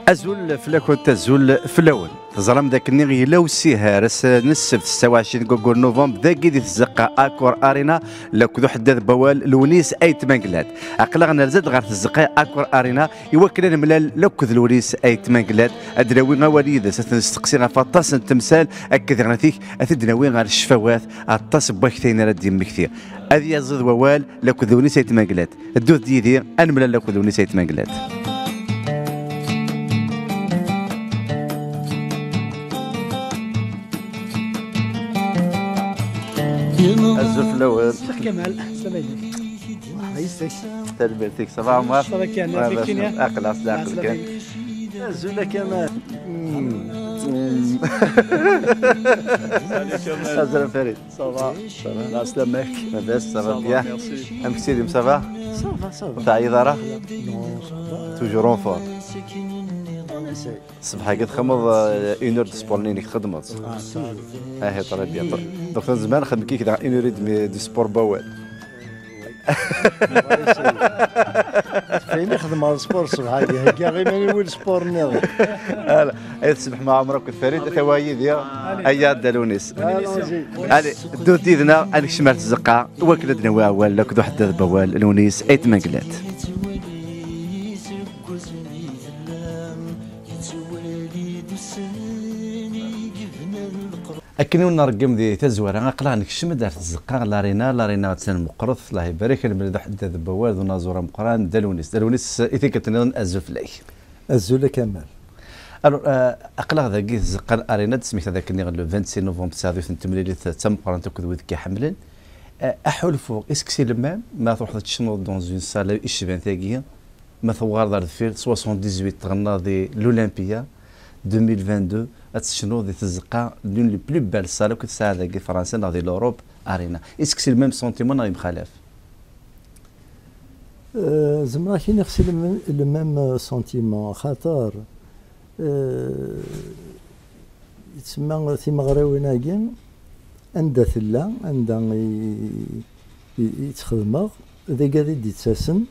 أزول فلاكون تزول فلاون تزرم ذاك النيغي يلا وسيها رس نسبت 26 كوكور نوفمبر ذاك يدي تزقى اكور ارينا لو كذو حداد بوال لونيس اي تمانكلات عقلا غنرزد غير تزقى اكور ارينا يوكل الملال لو كذ لونيس اي تمانكلات ادراوي غوالي اذا ستنستقسي غا فطاس التمثال اكد غنثيك اتدناوي غير الشفوات اطاس بوكتين راد يمكثير هذه يزيد ووال لو كذ لونيس اي تمانكلات الدوث ديدي انملال لو كذ لونيس اي تمانكلات. الزف الاول شيخ كمال السلام عليكم. الله يسعدك. تربيتك صباح عمر. صباح كان فيك كينيا. اقلع صداقك كان. الزول كمال. الزول فريد. صباح. الله يسلمك. لاباس صباح بيان. ام كسيدي صباح. صباح. تاع إدارة. نو صباح. توجور اون فور. الصباح قد خمض اون اور دو سبور نينك خدمت. اه طري بيان. دوك زمان خدم كي كذا اون اور دو سبور بوال. فين نخدم على السبور الصبح هكا غير ماني نولي سبور نيضي. لا اي تصبح مع عمرك الفريد ثوايد يا ايا دالونيس. هذه دو ديدنا انا شمال الزقه وكلدنا واول لك دو حد بوال لونيس اي تماكلات. أكني ونرقم ذي تزوير أقلع نكشم دارت الزقاق لارينا تسن مقرض الله يبارك الملد حتى ذبوال ذو نازورة مقران دالونيس إثيكتنا أزف لي الزول كمال. أقلع ذاك الزقاق أرينا تسميت هذاك اللي غير 26 نوفمبر 1988 تم قران تكذب ذيك حملا أحول فوق إسكسي لما ما تروح تشنو دون زون سال إشبان ثاقية ما ثوار دار الفيل 78 تغنى ذي الأولمبيا 2022 تشنو ذي تزقى لون لي بلو بال سالو كنت ساعه ذاك فرنسا ناضي لوروب ارينا اسك سي الميم سونتيمون ناضي مخالف زعما كاين نفس الميم سونتيمون خاطر يتسمى تيمغراويناكي عندها ثلا عندها يتخدمها ذاك غادي يتساسن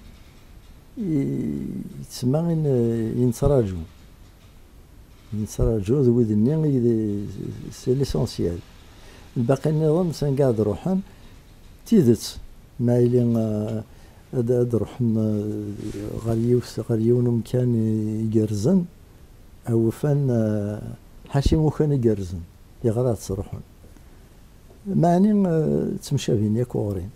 يتسمى ينتراجو نتراجو ذوي ذني سي ليسونسيال. الباقي النظام سنقعد روحن تيدت مايلين هاد روحن غاليون مكان يقرزن او فان حاشي مكان يقرزن يغرات تروحن معني تمشى بين ياك وغرين.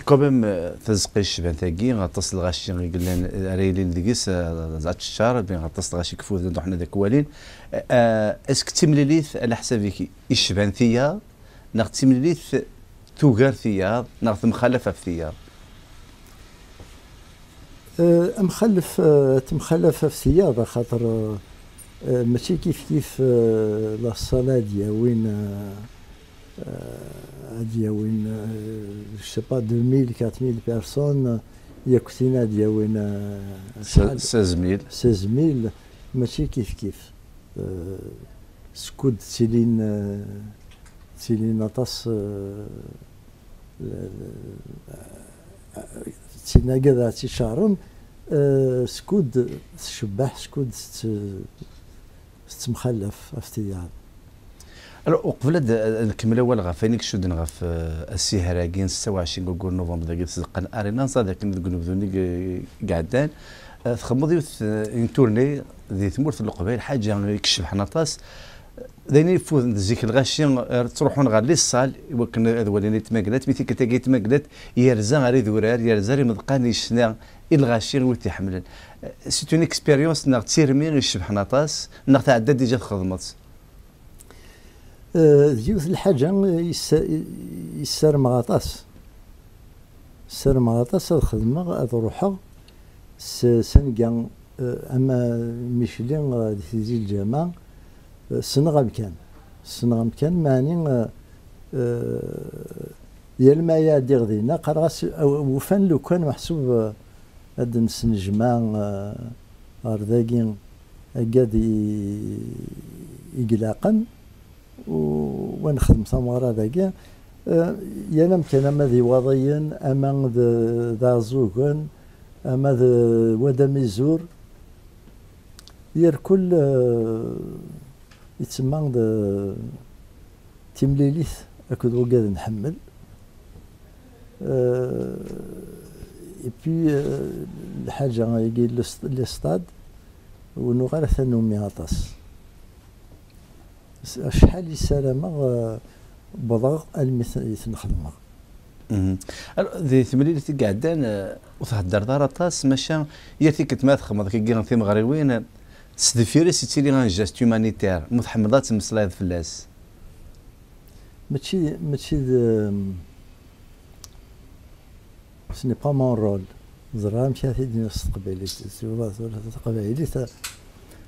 كوبم تزقي الشبان ثاقي غتصل غاشي قلنا ريلين ديكيس زعت الشهر بين غتصل غاشي كفوت ندو حنا ذاك والين اسك تمليليث على حسابك الشبان ثياب ناغ تمليليث توغار ثياب ناغ مخلفه في ثياب تمخلفه في ثياب خاطر ماشي كيف لا صاله دياوين دياوين جو با 2000 4000 بيرسون ياكوتينا دياوين 16000 ماشي كيف سكود تيلين اطاس تينا كذا تيشارن سكود تشبح سكود تمخلف افتيار. وقبل نكمل اول غافينيك شودن غاف السهراكين 26 كوكور نوفمبر ذاك تزقن ارينا نصا ذاك نقولوا ذوني قعدان تخمض اون تورني ذي ثمورت القبائل حاجه يكشف حناطاس ذيني يفوز زيك الغاشي تروحون غير لي الصال وكن وليني تماكلات ميتي كتاكي تماكلات يرزا غير ذورار يرزا مدقاني الشنا الغاشي ويتي حملن سي اون اكسبيريونس ناغ تيرمي يشبح حناطاس ناغ تعدى ديجا خدمت ديوث الحاجة يسار مغاطاس الخدمة هاد روحها سنقا أما ميشلين في الجامعة سنغا مكان معني ديال ما يا غدينا قراس وفان لو كان محسوب هاد نسنجمع أرداكين أكاد يقلاقن ونخدم ثمرة ذاك ينام كان ذي وضيا أما ذا زوجن أما ودا ميزور ديال كل يتسمى تمليليث أكد وقاد نحمل إبي الحاجة يجي للستاد ونغير ثنومي عطاس شحال يسالمغ بضاغ المثل يتنخدمغ ذي ثمانية اللي قاعدان وتهدر دار طاس ماشا ياتي كتمات خمض كي في مغربيين تستفيري سيتي لي جاست هيومانيتير متحمضات مسلايد فلاس ماشي سني با مون رول زرا مشات ديال التقبيليت التقبيليت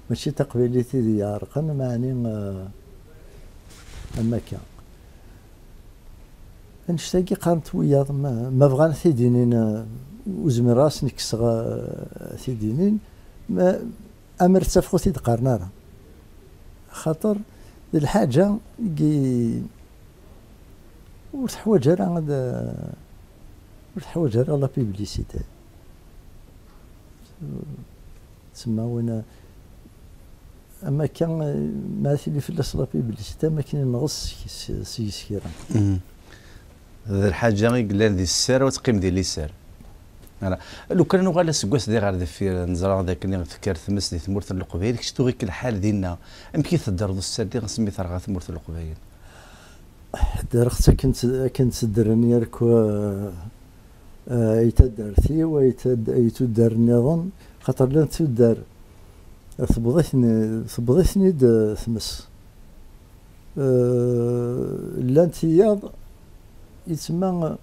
ماشي تقبيليتي ديال عرقن معني اما كان نشتاقي قارنت ويا ما بغان ثيدينين وزمن راس نكسغ ثيدينين ما امر تفخو ثيد قارنا خاطر الحاجه كي وتحواج راه وتحواج راه لا بيبليسيتي تسمى وين اما كان ما اللي في لا بيبليسيتي ما كاين نغص سيسكيرا الحاجه قال ذي السار وتقيم ديال اليسار لو كان نغال سكواس دي غير دفير نزرع ذاك اللي تفكر ثمس دي ثمورت القبيل كشتو غير الحال ديالنا يمكن تدرض السار دي غنسمي ثرغا ثمورت القبيل درختها كنت درني ركو يتدرتي ويتدر النظام خاطر لا تدار ثبضتني ثمس لا انتياض يتسمى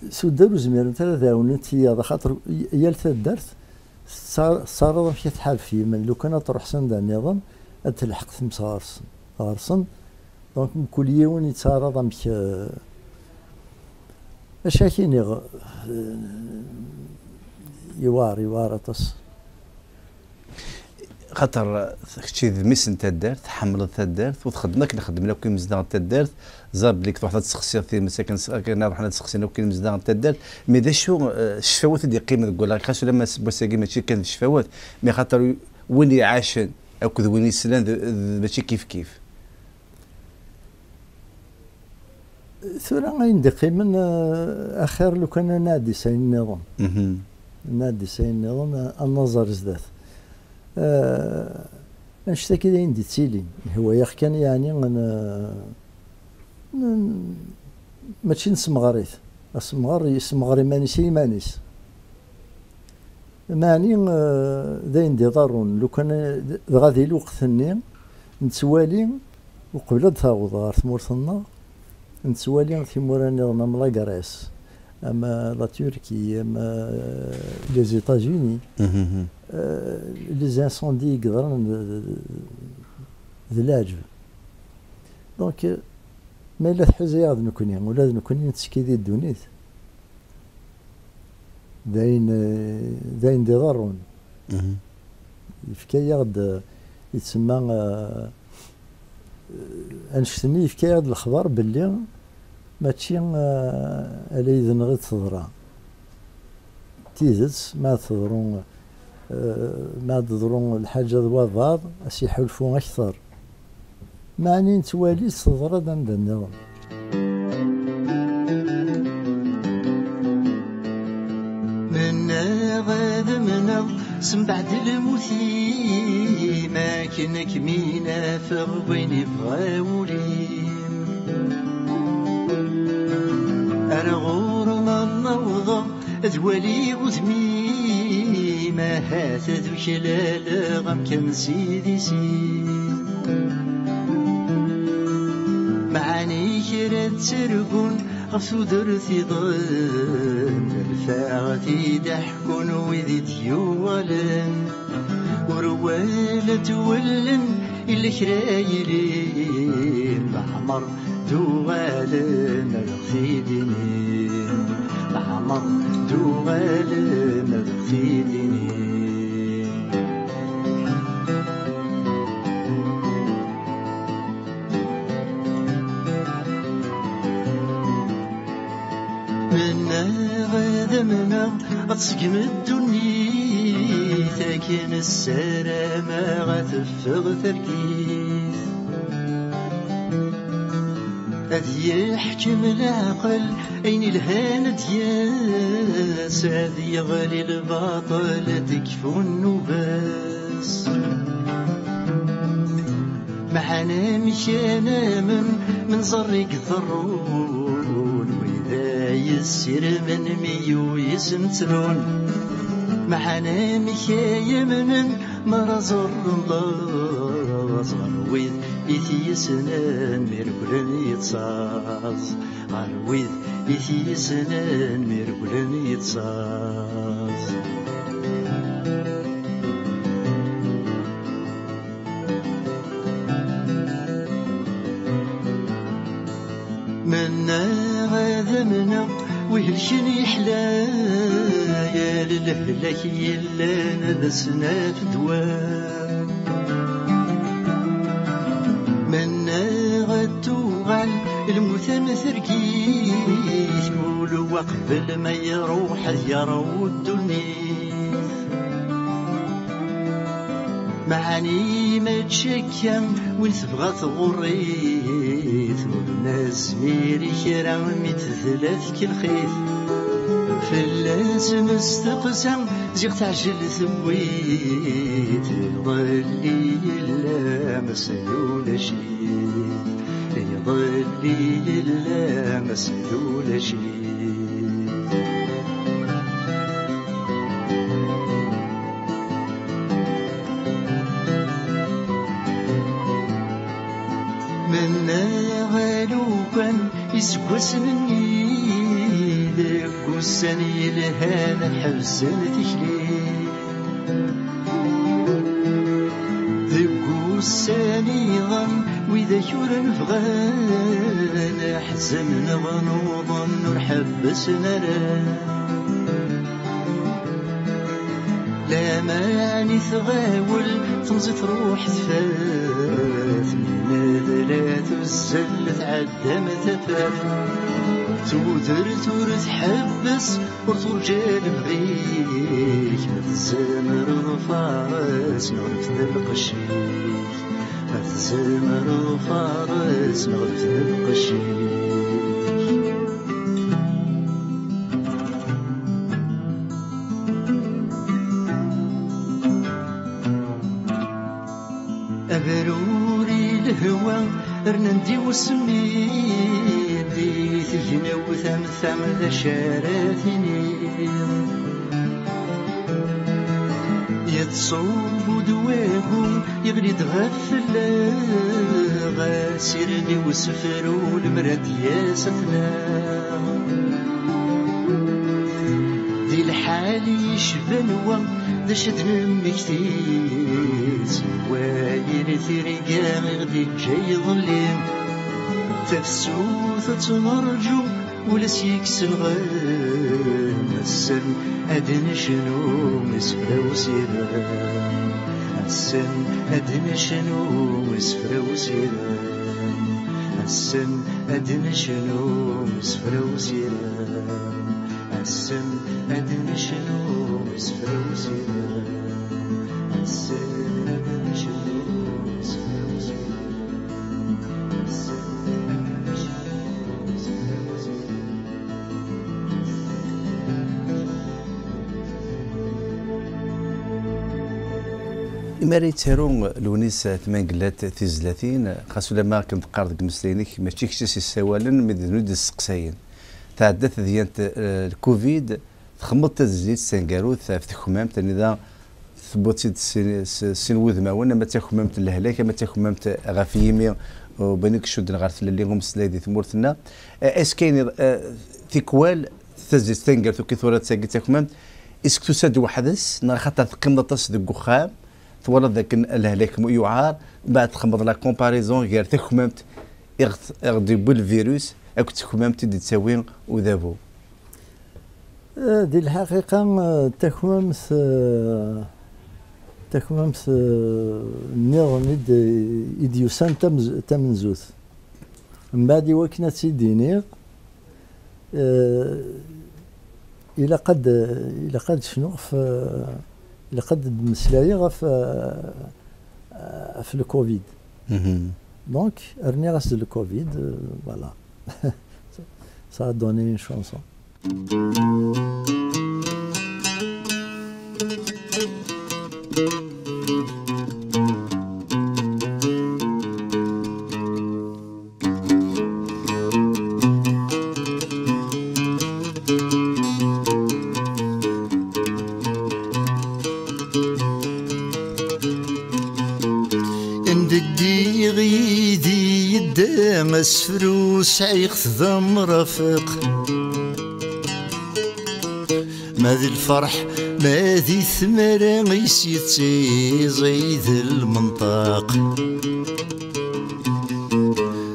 سودار وزمير ثلاثة ونتياض خاطر يا تدرت صار مشي تحال فيه من لو كان تروح سند النظام تلحق ثمس غارسن دونك كل يوم يتعرض مش اشاكيني يوار تص خاطر شي ميس انت دارت حملت تدارت وتخدمك نخدم لك كي مزدان تدارت زاب لك واحد التسخسير في مساكن كنا روحنا تسخسينا وكي مزدان تدارت مي دا شو الشفاوات اللي قيمه تقول لك خاص لما بوساكي ماشي كان الشفاوات مي خاطر وين عاشن او كذا وين يسلان ماشي كيف ثورة عندي من اخر لو كان نادي ساين النظام نادي ساين النظام النظر زدات نشتكي لي عندي تسيلي هو يا كان يعني ماشي نسمغريت اسمغري مانيس معني داين دي ضرون لو كان غادي الوقت ثاني نتوالي وقبل تاوض غير ثمورتنا نتوالي ثموراني نعمل لاكراس اما لا تركي اما لي زيتاجيني لي زانسوندي يقدرون ذي العجب دونك ما الا تحوزي غاد نكوني ولا نكوني نتسكي دي الدونيت داين دي ضرون يفكا غاد يتسمى انشتني يفكا غاد الخبر باللي ماشي على يدن غير تضرع تيزت ما تضرون ما تضرون الحاجة ذواباض يحلفون أكثر معني نتوالي تضرى عند النظام من غاد من سم بعد الموتي ما كنك مينا فغبيني بغاولي أنا غور ما النوضة ذوالي وذمي ما هات ذو شلال غم كم سيدي معاني كرات سرقون غفو درثي ضن الفاغتي ضحكون وذي ديوالن وروالة ولن اللي كرايلين محمر دوغالن رغفي دينين محمر دوغالن رغفي دينين من غدا من سقم الدنيا تاكن السلامة غتفغ تركيز أذ يحكم العقل أين الهان دياس أذ يغلي الباطل تكفو النباس معنا مشانا من زرق ضرون وإذا يسير من ميو يسمترون معنا مشايا من مرزر الله غرويذ إثي سنان ميرقلن يتصاص غرويذ إثي سنان ميرقلن يتصاص منا هذا منا ويهلشن يحلى يا للهلك يلا نبسنا في دوام منا غتوغل المثمثر كيس قولوا وقبل ما يروح يرو الدنيا معاني ما تشكم وين تبغى تغريت والناس ميري كرا متثلاث كالخيث في اللازم استقسم زيغ تعجل ثويت يضلي إلا مسلول شيء يضلي إلا مسلول شيء يسقس مني ذاك السني لهذا حبسن تشلي ذاك السني ظن وإذا يورن فغان أحزن نظن نحبس نرى لا ماني ثغاول تنزت روح ثفاث من ذلات الزل تعدى متفاف تودر تحبس ورترجع بغيك ما تزمر الفارس نغرف القشيك ما تزمر الفارس نغرف القشيك أبروري الهوى رنندي وسمي دي تجنى وثم ذا شاراتني يتصوب دواهم يغلي تغفل غاسرني وسفرو المراد يا سفنا دي الحال يشبنوا ذا شدن مكتيز وايل ثريقا غدي جاي ظليم تفسوث تمرجو ولس يكسن غير السن أدن شنو مسفرة وسيران السن أدن شنو مسفرة وسيران السن أدن شنو مسفرة وسيران السن أدن شنو مسفرة وسيران السن أدن شنو مسفرة وسيران إماري تيرون لونيس ثمان قلات تيزلاتين خاصو لما كنت قارد مسلينيك ماشي كشاس السوالن مدنود السقساين تعدت ديانت الكوفيد تخمط تزيد سنقاروث في تخمامت أن إذا ثبوتي سنوذ ماونا ما تخمامت الهلاك ما تخمامت غافيمي وبنك شدنا غارت اللي هم سلايدي ثمورتنا اسكين ثيكوال تزيد سنقار ثو كثورة ساقي تخمامت اسك تساد وحدث خاطر قمة تصدق خام ثورة ذاك الهلاك يعار بعد تخمض لا كومباريزون غير تخمامت اغدي بالفيروس اكو تخمامت دي تساوي وذابو دي الحقيقة تخمامت النظام إديوسان تمنزوث من بعد وكنا تيدينيغ إلا قد شنو إلا قد مسلاية في الكوفيد. دونك رني غاس الكوفيد فوالا سا دوني شونسون. مسفر سعيخ ذم رفق ما ذي الفرح ما ذي ثمرة غيسيتي زيد المنطق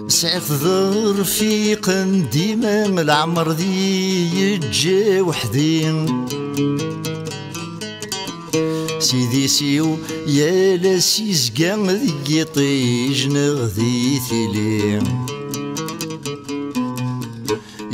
سعيخ ذا رفيقا ديما العمر ذي يجي وحدين سيدي سيو يا لاسيز كان ذي طيج نغذي ثلي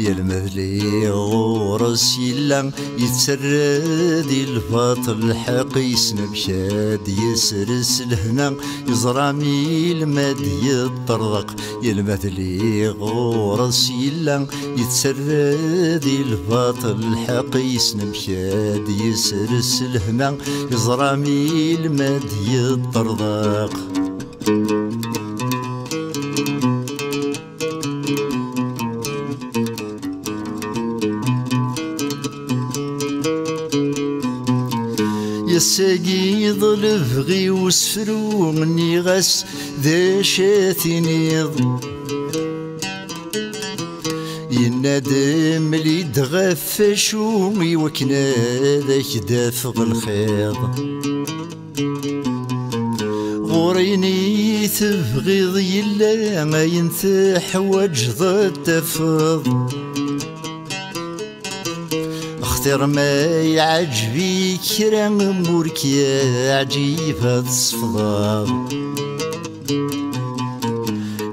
يا المذلي غورس يلا يتسرد الباطل حقيس نبشاد يسرس الهنا يزرامي الماد يطرق يا المذلي غورس يلا يتسرد الباطل حقيس نبشاد يسرس الهنا يزرامي الماد يطرق ساقي ظل بغي وسفرو مني غس ذا شاثينيض ينادم لي دغفشو وكنا ذاك دافغ الخيض غوريني تبغيض يلا ما ينثح وجه التفض اختر ما يعجبي كرام مورك يا عجيب هاد الصفضة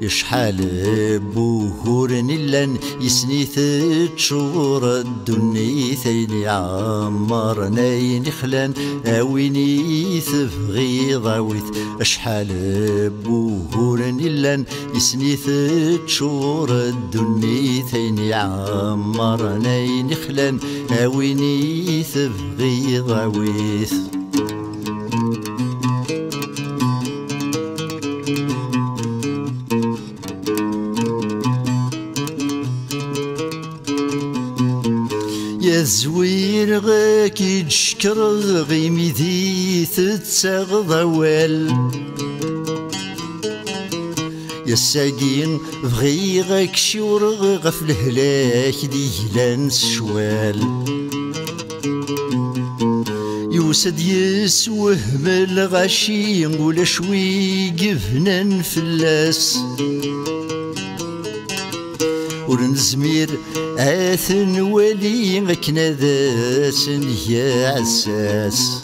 يشحال بوهور نلان يسنيث تشور الدنيا ثيني عمر ناين خلان اويني تبغي ضاويت اشحال بوهور نلان يسنيث تشور الدنيا ثيني عمر ناين خلان اويني تبغي ضاويت زوير غاك يتشكر غيمي ذي تتساغ ضوال يا الساقين بغي غاك شورغ غف الهلاك دي لانس شوال يوسد يسوه بالغشي ولا شوي قفنان فلاس ورنزمير آثن ولي مكنا ذاسن يا عساس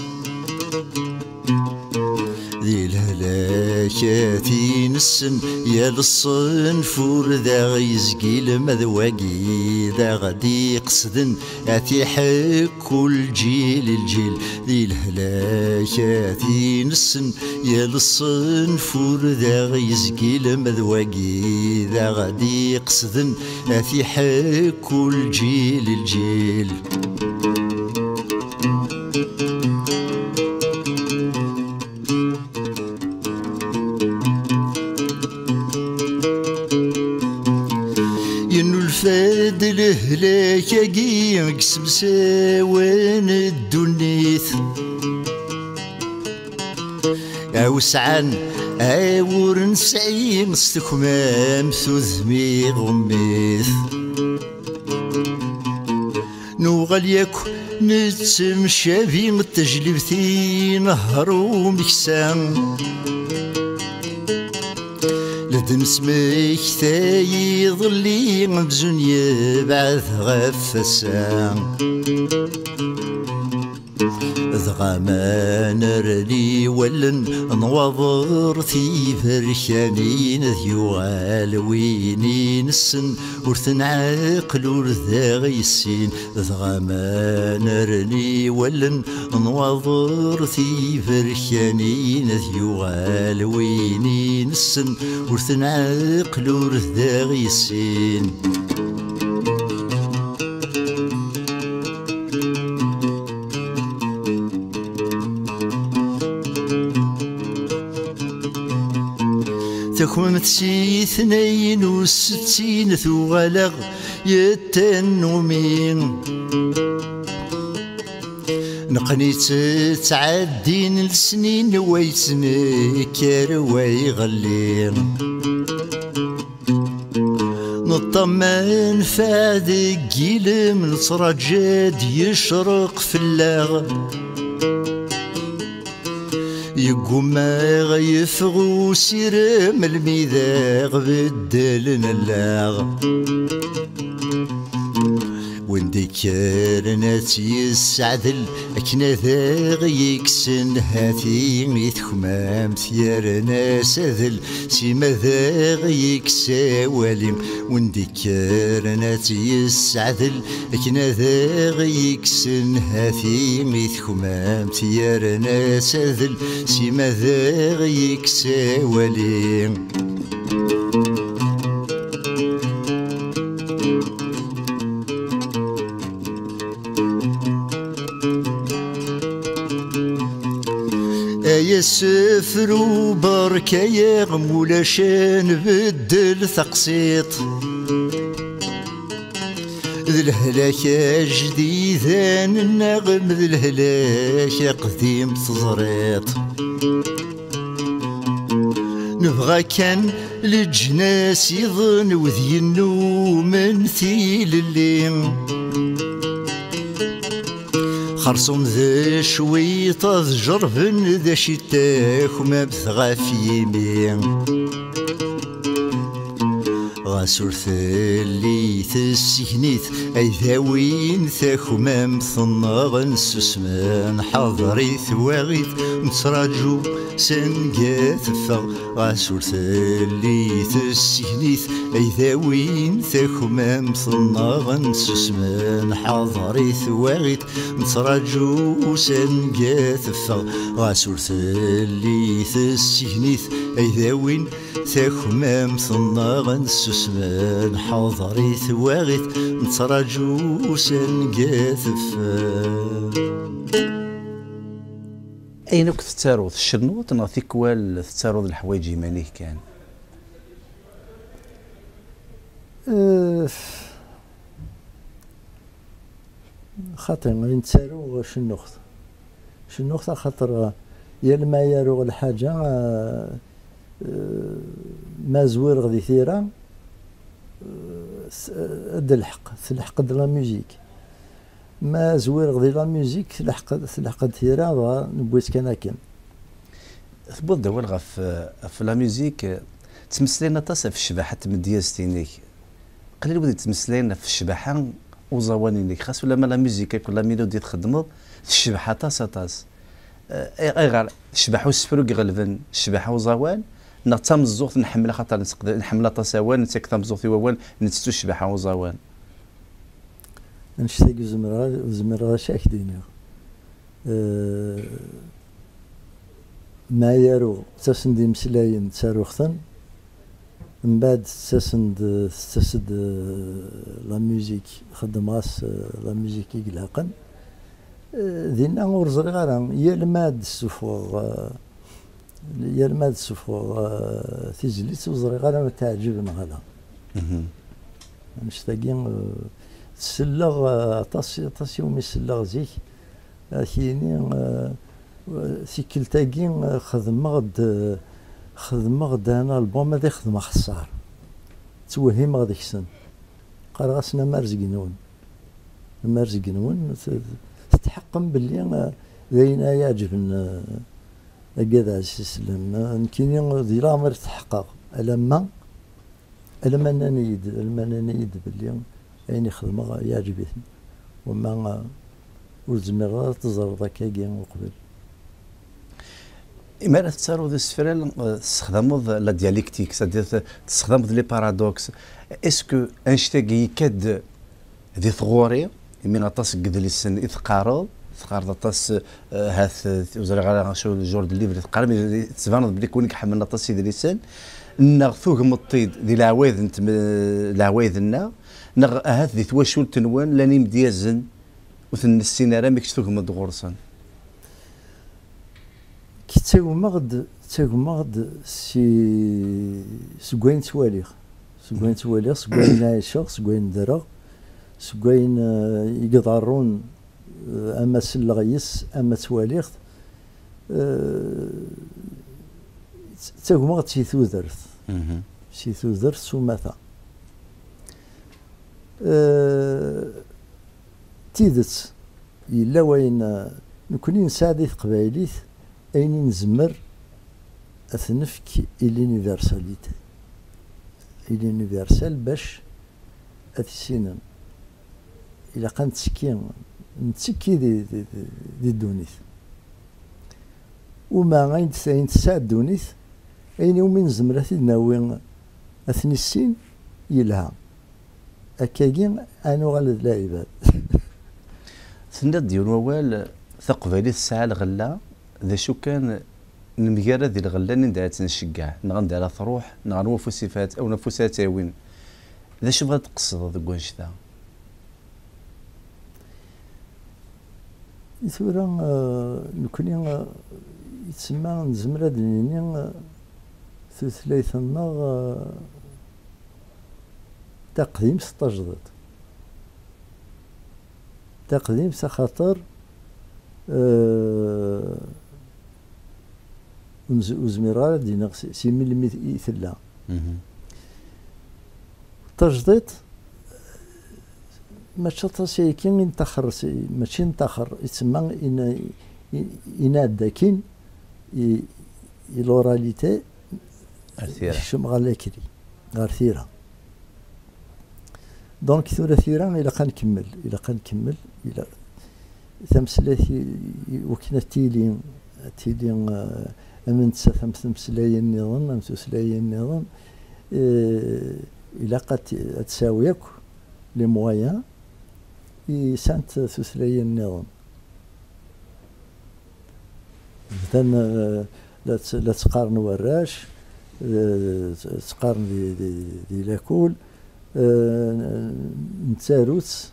ذي الهلاكاتي نسن يا للصنفور ذا غيزقي المذواقي ذا غدي قصدن آتي حكو الجيل الجيل ذي الهلاكاتي نسن يا للصنفور ذا غيزقي المذواقي ذا غدي قصدن آتي حكو الجيل الجيل فاد الهلاك قسم ساوان الدنيث اوسعان اور نسعي مستكمام ثذمي غميث نوغل ياكو نتمشى في التجلبتي نهر ومكسام لدن سميك ثاي ظلي مبزون يبعث غفسان ذغا نرلي ولن نوضر في فرشانين يوال ويني نسن ورثن عقل ورثا غيسين ذغا نرلي ولن نوضر في فرشانين يوال ويني نسن ورثن عقل ورثا غيسين تكون تسي 62 ثغلغ يتنومين نقني تعدين السنين ويتنكر ويغلين نطمن فادق جيلم نترجد يشرق في اللاغ يقوم غيفغو سيرم الميذاغ بدلنا اللاغ وندي كارنات يسعدل اكنا ذاغ يكسن هاتي يتخمام ثيارنا ساذل سيما ذاغ يكسا والي وندي كارنات يسعدل اكنا ذاغ يكسن هاتي يتخمام ثيارنا ساذل سيما ذاغ يكسا والي يسفر وبركة يغمول شان بدل ثقسيط ذي الهلاك جديدة النغم ذي الهلاك قديم تزريط نبغى كان للجناس يظن وذي النوم مثيل الليل خرصوم ذا شويطة جرفن ذا شتاك وما بثغى في يمين غاسور ثليث السكنيت أي ذاوين ثاك وما مثنغ نسسمان حضري ثواغيث نتراجو سنقات فغ غاسور ثليث السكنيت أي ذاوين ثاك وما مثنغ نسسمان حضري ثواغيث نتراجو سنقات فغ غاسور ثليث السكنيت أي ذاوين ثاك وما مثنغ نسسمان حضري ثواغيث نتراجو سنقات فغ أين كنت تتاروض الشرنوط نا ثيكوال تتاروض الحوايج يمانيه كان خاطر نتسارو شنوخت خاطر يا لما يارو الحاجة ما زوير غدي ثيرا تلحق د لا ميوزيك ما زوير غدي لا ميوزيك تلحق ثيرا نبويت كان ثبوت دوال في لا ميوزيك تمثلينا طاسه في الشباحه مديازتينيك قليل بدي تمثلينا في الشباحه وزوانينيك خاص ولا ما لا ميوزيك ولا ميلودي تخدموا في الشباحه طاس اي غير الشباحه والسفروك غلبن الشباحه وزوان نغتام الزوغ نحملها خاطر نحملها طاسوان نتكتم الزوغ في ووان نتستو الشباحه وزوان نشتاق زمرا شاكديني ما يارو تسند مسلاين تساروختن من بعد تسد لا ميوزيك خدم راس لا ميوزيك يقلقن ذينا ورزري غير يا الماد السفور تيجليت وزري غير تعجبنا غلا نشتاقين تسلغ طاس يوم يسلغ زيك كيني سيكلتاكين خدم غد انا البوم هذا خدمه خسار توهم غادي يحسن قال غاسنا مارزقنون تتحقم باللي ذينا يعجبنا هكذا السلام يمكن دي الامر تحقق لما انا نيد باللي يعني خدمه يعجبني وما وزميغ تزرد هكاكي وقبل. إما لا تسارود السفرال تستخدموض لا دياليكتيك سادير تستخدموض لي بارادوكس اسكو انشتاقي يكاد ذي ثغوري من أطاس قد لسن إثقارض أطاس هاث وزارة غالا شو الجورد الليفر تقارب تسفاند بلي كونك حمل أطاس ذي لسن نغثوه مطيد ذي العوايد انت العوايدنا نغ هاث ذي تواشول تنوان لاني مديازن وثن السينارا ميكش ثوه مدغورسن كي تاغمغد سكوين تواليخ سكوين عايشة سكوين درا سكوين يقدرون اما سلغيس اما تواليخ تاغمغد شي ثوذرت سوماثا تيدت إلا وين نكوني نساعد قبايليت أين نزمر أثنفك اليونيفرساليتي اليونيفرسال باش أتسينن إلا كان نتسكي دي الدونيث وما غاين تساعد دونيث أين يومين زمرة ناوي أثني السين يلها أكاين أنا غالد لا عباد سند ديال ووال ثقبالي الساعة الغلا ذا شو كان نمجرد ذي الغلا ندعي تنشجع نغندي على ثروح نغنو فوسيفات أو نفوسات وين ذا شو بغا تقصد ذا قوانش ذا ثورا نكوني يتسمى نزمر هاد النيني ثلاثة النغ تقديم ستجدد تقديم سخاطر وزميرار دينا سي مليمتر يثلا تجديد ماشي طاسي كي نتاخر ماشي نتاخر يتسمى داكين لوراليتي شم غالاكري غير ثيرا دونك ثورة ثيرا إلا كنكمل إلا تمثلاتي وكنا تيلي أمن تمثلايا النظام أمثلايا النظام إلا قد تساويك لي مويان سانت تسلايا النظام مثلا لا تقارن وراش تقارن دي لاكول نتاروت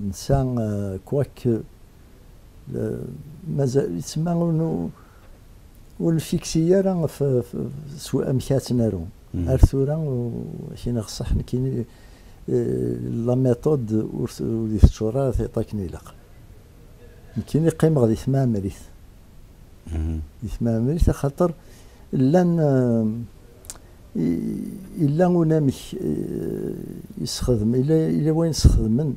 نسان كواك مازال يتسمى والفيكسيه راه في سواء مشاتنا رو ارثورا شي خصح كاين لا ميثود ودي الشورى تعطيكني لق يمكن يقيم غادي يسمع مريث خاطر لان إلا ونامش يستخدم إلا وين يستخدم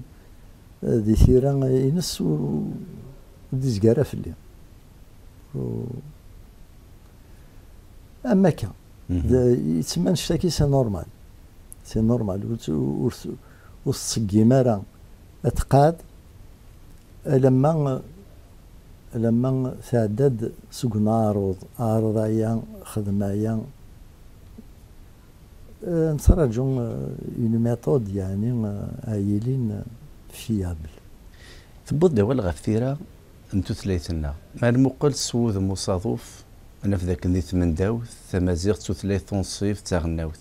ذي ثيرا ينس ودي زقارة في الليل أما كان يتسمى نشتاكي سي نورمال وتصقي مرة أتقاد لما تعدد سوق عارض خدمايا نتراجعوا اون ميثود يعني عايلين فيابل ثبوت دول غفيرة انتو ثلاثنا ما المقل سوذ مصادوف انا في ذاك اللي ثمن داوث ثمازيغ تو ثلاث تنصيف تاغناوث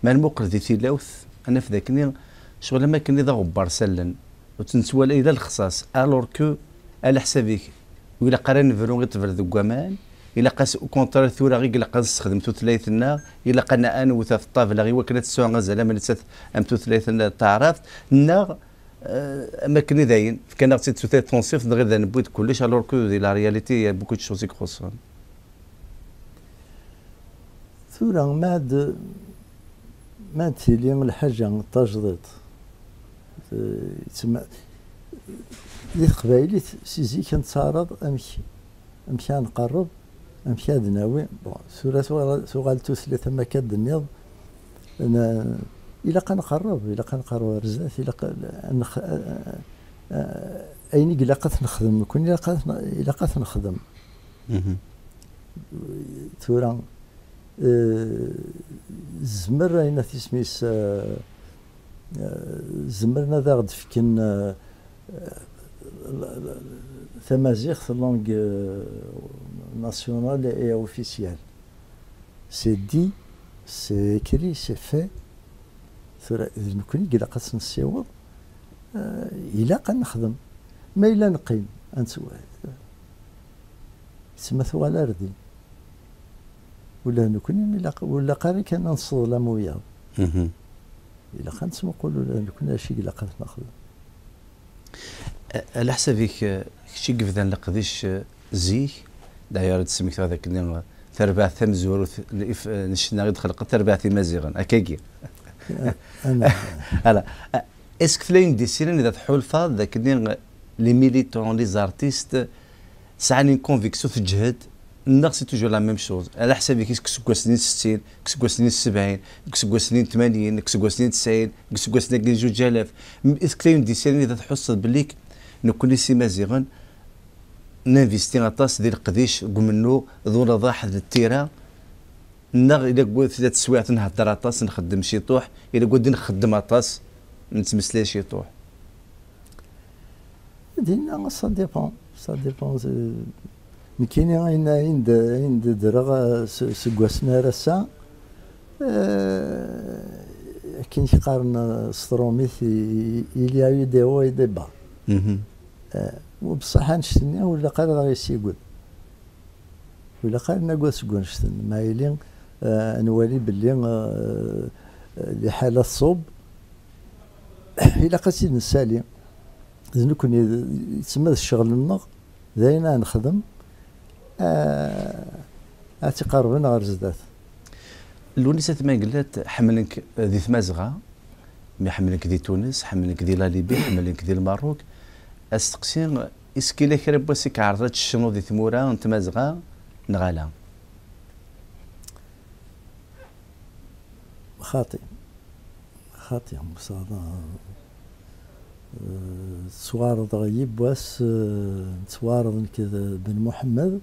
ما المقل ذي ثلاوث انا في ذاك اللي شغل ما كان ذا غبار سلن وتنسوى الى الخصاص الور كو على حسابك ولا قران فيرون غير تفر ذو كمان إلا قاس كونتر ثورة غير إلا قاس استخدمتو ثلاثنا إلا قلنا أنا وثا في الطابلة غير وكانت السوق غزالة من السات أمتو ثلاثنا تعرفت نا أماكن داين كان غتي ثلاث تونسيف غير ذا نبوت كلش ألور كو دي لا رياليتي بوكو دو شوز يخصون ثورة ما تيلي الحاجة تجدد تسمى لي قبايلي سيزي كانت تعرض أمشي نقرب أمشي هاد ناوي سورة سوغالتو ثلاثة ما كاد النيض أنا إلا كنقرب رزاف إلا أين قلاقات نخدم كون قلاقات نخدم ثورا زمر أين تسميس زمرنا ذا غد فكن تمازيغ لونغ ناسيونال اي اوفيسيال سي دي سي كري سي في ثورا إذا نكوني قلاقات نسيوض إلا نخدم ما إلا نقيم أنسوا تسمى ثوال أردي ولا نكوني ولا قاري كان نصد لا مويا إلا خانت نقولوا لا نكون شي قلاقات ناخذ على حسابك شي قفذان لقديش زيك داير تسميك هذاك اللي تربع ثم زور نشنا غير خلق تربع في مزيغا اكاكي أنا هلا اسك فلاين دي سيرين اذا تحول فاض ذاك اللي لي ميليتون لي زارتيست ساعه كونفيكسيون في الجهد الناس سي توجور لا ميم شوز على حسابك كسكوا سنين 60 كسكوا سنين 70 كسكوا سنين 80 كسكوا سنين 90 كسكوا سنين 2000 اسك فلاين دي سيرين اذا تحصل بليك نكون سي مزيغا نانفيستي غطاس ديال القديش قمنو ذو ضاحد التيرا نغ الى قلت ثلاث سوايع نهضر عطاس نخدم شي طوح الى قلت نخدم عطاس نتمسلا شي طوح دينا سا ديبون كاينين عند درغ سكواسنا راسا كاين شي قارن ستروميث il y a eu des hauts et des bas وبصح نشتني ولا قال غير يسيقول ولا قال نقول سكون نشتن ما يلين نولي باللي لحالة الصوب إلا قصيد نسالي إذا نكون يتسمى الشغل النغ داينا نخدم أتقربنا غير زدات لونيسات ما قلت حملك ذي ثمازغة مي حملك ذي تونس حملك ذي لاليبي حملك ذي الماروك استقسيم اسكيلا كرا بوسيك عرضت الشنو ذي ثمورة انت مازغة نغالا خاطي مصادة توارض غيب واس توارض كذا بن محمد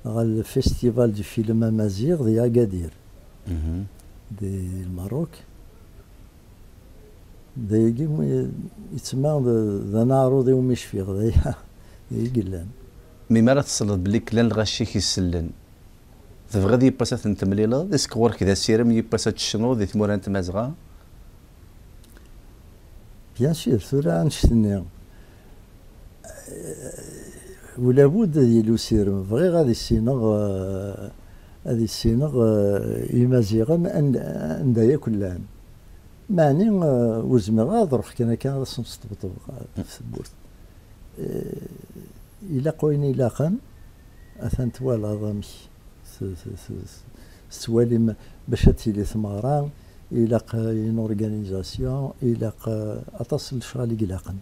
غال الفيستيفال دو فيلم امازيغ دي اكادير دي الماروك دايجي يتسمى ذا نارو دي ومش فيه ذا يقلان مي مرة تصلت بلي كلان الغاشيك يسلن تبغى ذي باسات انت مليلة ذي سكور كذا سيرم يباسات الشنو ذي ثمورة انت مازغة بيان سور ثورا نشتني ولا بد يلو سيرم بغي غادي السينغ يمازيغا ندايا كلان معني وزمر غاضرخ كان راسهم نستبطو في البورت إلا قويني لاقا أثان توالى ضامي سوالي باش تيلي ثماران إلا اون اورغانيزاسيون إلا أتصل شغالي قلاقا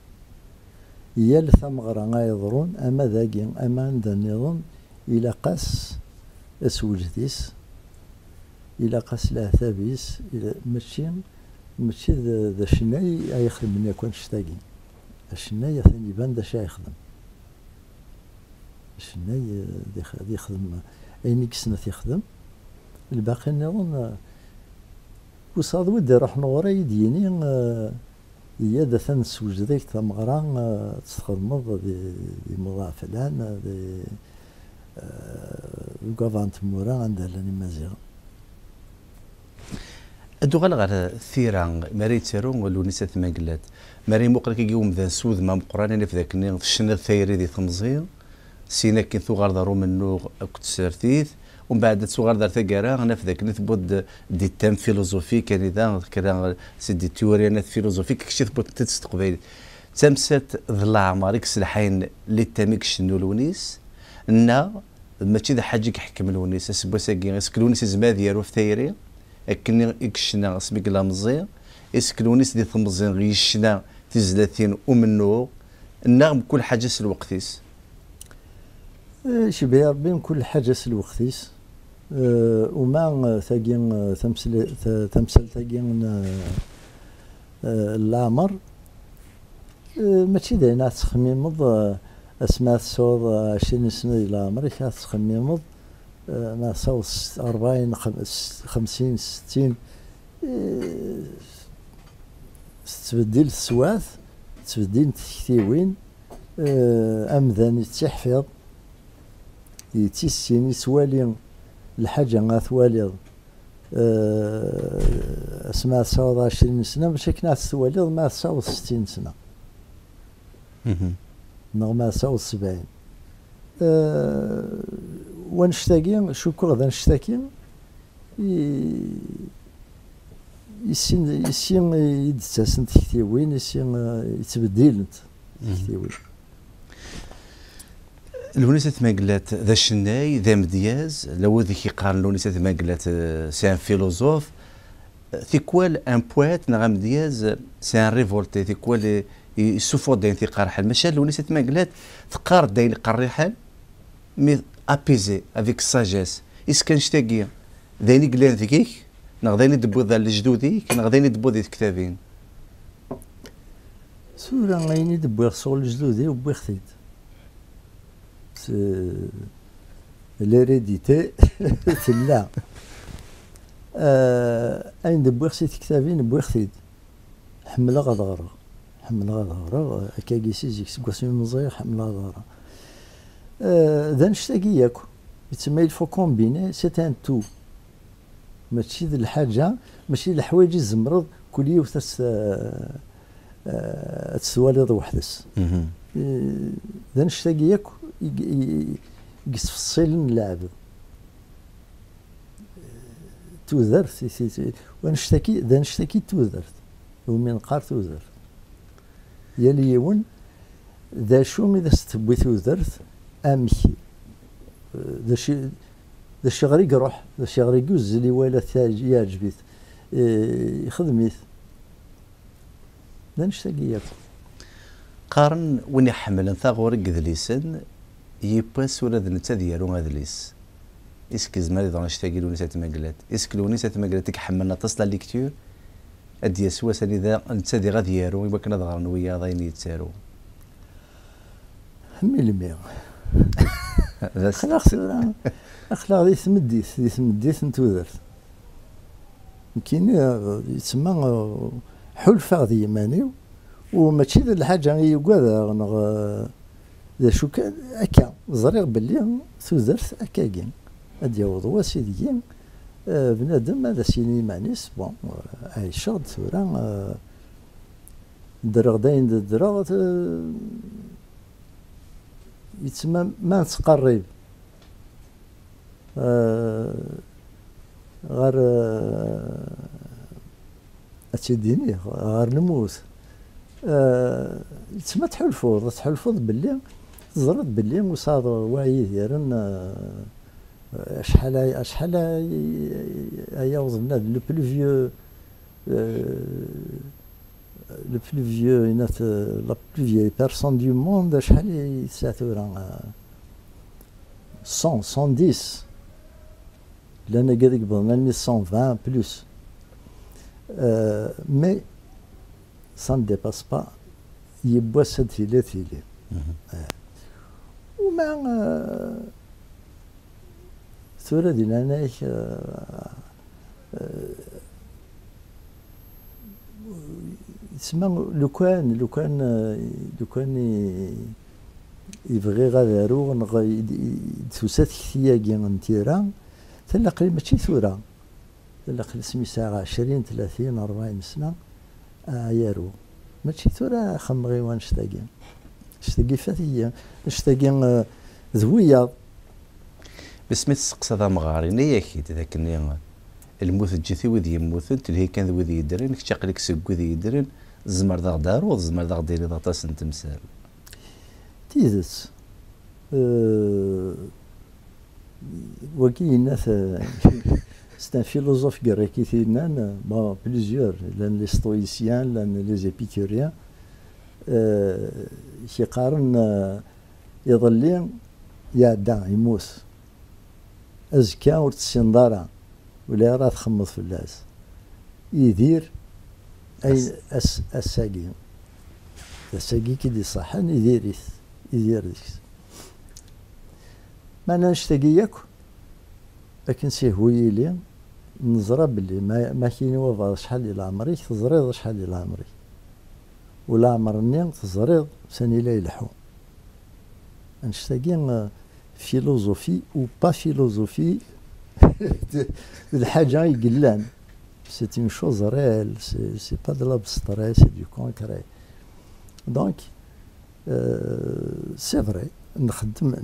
يال ثمغرا غايضرون أما ذاكي أما عند النظام إلا قاس أسوجديس إلا قاس لاثابيس إلا ماشي ذا شناي يخدم من يكون شتاقي الشناي ثاني يبان ذا شا يخدم الشناي يخدم أين كسنة يخدم الباقي نظن وصاد ودي روح نورا يديني هي ذا ثنس وجديك ثمغران تستخدم دي مضافلان دي الكافانت مورا عندها لاني مازيغ ادو غالغ ثيران ماري تيرون ولونيسا ثماقلات ماري مقرك يقوم ذا سوذ ما مقرانين في ذاك النيل في الشنا الثيري دي ثمزير سينا كي ثوغار دارو منو كنت سارتيث ومن بعد ثوغار دار ثقارا انا في ذاك نثبت دي تام فيلوزوفي كان اذا كذا سيدي تيوريانات فيلوزوفي كشي ثبت تستقبل تمست ظل عمارك سلحين لي تاميك شنو لونيس نا ماشي ذا حاجه يحكم لونيس سبو ساكي اسكلونيس زماد يارو في ثيري اكني يكشنا سبيك لا مزيان اسكلونيس دي ثمزين غيشنا تزلاتين ومنو النغم كل حاجه سلوقتيس شبيه ربي كل حاجه سلوقتيس وما ثاقين تمثل ثاقين العمر ماشي داينا تخميمض اسماء الصوت 20 سنة إلى أمريكا تخميمض ما صوت 40 50 60 تبديل السواث تبديل تكتيوين أمذان تحفظ يتسين يسوالي الحاجة غاثواليض اسماء صوت 20 سنة باش كنا تسواليض ما صوت 60 سنة نغما صوت 70 ونشتاقي شكر غدا نشتاقي يسين يدساسن تكتيوين يسين يتبديل تكتيوين لونيسة ماقلات ذا الشناي ذا مدياز لو ذيك يقارن لونيسة ماقلات سي ان فيلوزوف ثيكوال ان بويت نغام دياز سي ان ريفولتي ثيكوال يسوفو داين ثي قارحان ماشي لونيسة ماقلات ثقار داين قريحان مي ابيزي افيك ساجيس كان شتاقية ذاين قلان ذيك نغ ذاين دبو ذا الجدوديك نغ ذاين دبو ذي الكتابين سورة غايني دبو يغسو الجدودي وبويختيد l'hérédité تلا أين دبوغ كتابين بوغتيد حمل غدغرة أكاكيسي زيك سكواسمي مزير حمل غدغرة ذا نشتاقي ياكو يتسمى يلفو كومبيني سي ان تو ماشي ذي الحاجة ماشي الحوايج الزمرض كل يوثس تسواليض وحدس ذا نشتاقي ياكو يقص في الصيل اللاعب توذرت ونشتكي ذا نشتكي توذرت ومن قار توذرت يلي يون ذا شو إذا ستبوي توذرت أمشي ذا شي غري يروح ذا شي غري يجوز اللي ولا يعجبيت يخدميت ذا نشتكي ياكو قارن وين يحمل ثاغور قذليسن يباس ولا نتا ديالو هذليس اسك زمان اذا نشتاقي لونيسة ماقلات اسك لونيسة ماقلات كحملنا تصل ليكتور ادي سواس اذا نتا دي غادي يارو يبقى كنا ظهرنا ويا ضاين يتسارو ميلمي اخلاق ذي ثمديث نتوذرت يمكن يتسمى حلفة ذي يمانيو وماشي ذا الحاجة يقول ذا شو كان أكا زريغ باللي توزرت أكاكين هاد يوضوا سيديين بنادم هذا سيني معنيس بون عايشة ثورة درغ داين درغ يتسمى ما نتقرب غير أتشديني غير نموت يتسمى تحلفوض باللي تزرد باللي وصاد واعي ديالن شحال هيا وصلنا لو بلو فيو ينات لا بلو فيي بيرسون دو موند شحال يساثورا 110 لان قادك بضنا 120 بلوس مي ça ne dépasse pas يبوا ثيلي ومع ثورة ديالنا يسمى لو كان يبغي غادي يروح توسات كثياكي نتيرا تلاقي ماشي ثورة تلاقي سمي ساعة 20 30 40 سنة يارو ماشي ثورة خمغي ونشتاقي نشتاقي فاتية نشتاقي ذوية بسميت السقسة ذا مغارين ياكيد ذاك الموت جيتي وذي يموتن تلهي كان ذوي يدرين كتشاق لك سق وذي يدرين الزمر ذا غدارو الزمر ذا غديري ذا طاس تمثال تيزت وكي الناس c'est un philosophe grec qui était plusieurs, les stoïciens, les épicuriens, qui قارن يظل يعدى يموت أزكى ورتسندارا ولا راه تخمض في اللاس يدير أي الساقي ساقي كي دي صحن يدير ديك ما انا نشتاقي ياك لكن سيهوي لي نزرى باللي ما كاين وفا شحال ديال عمري تزريض شحال ديال عمري ولا عمرني تزريض ساني لا يلحو نشتاقي فيلوزوفي و با فيلوزوفي الحاجه يقلان سي اون شوز ريال سي با دو لابستري سي دو كونكري دونك سي فري نخدم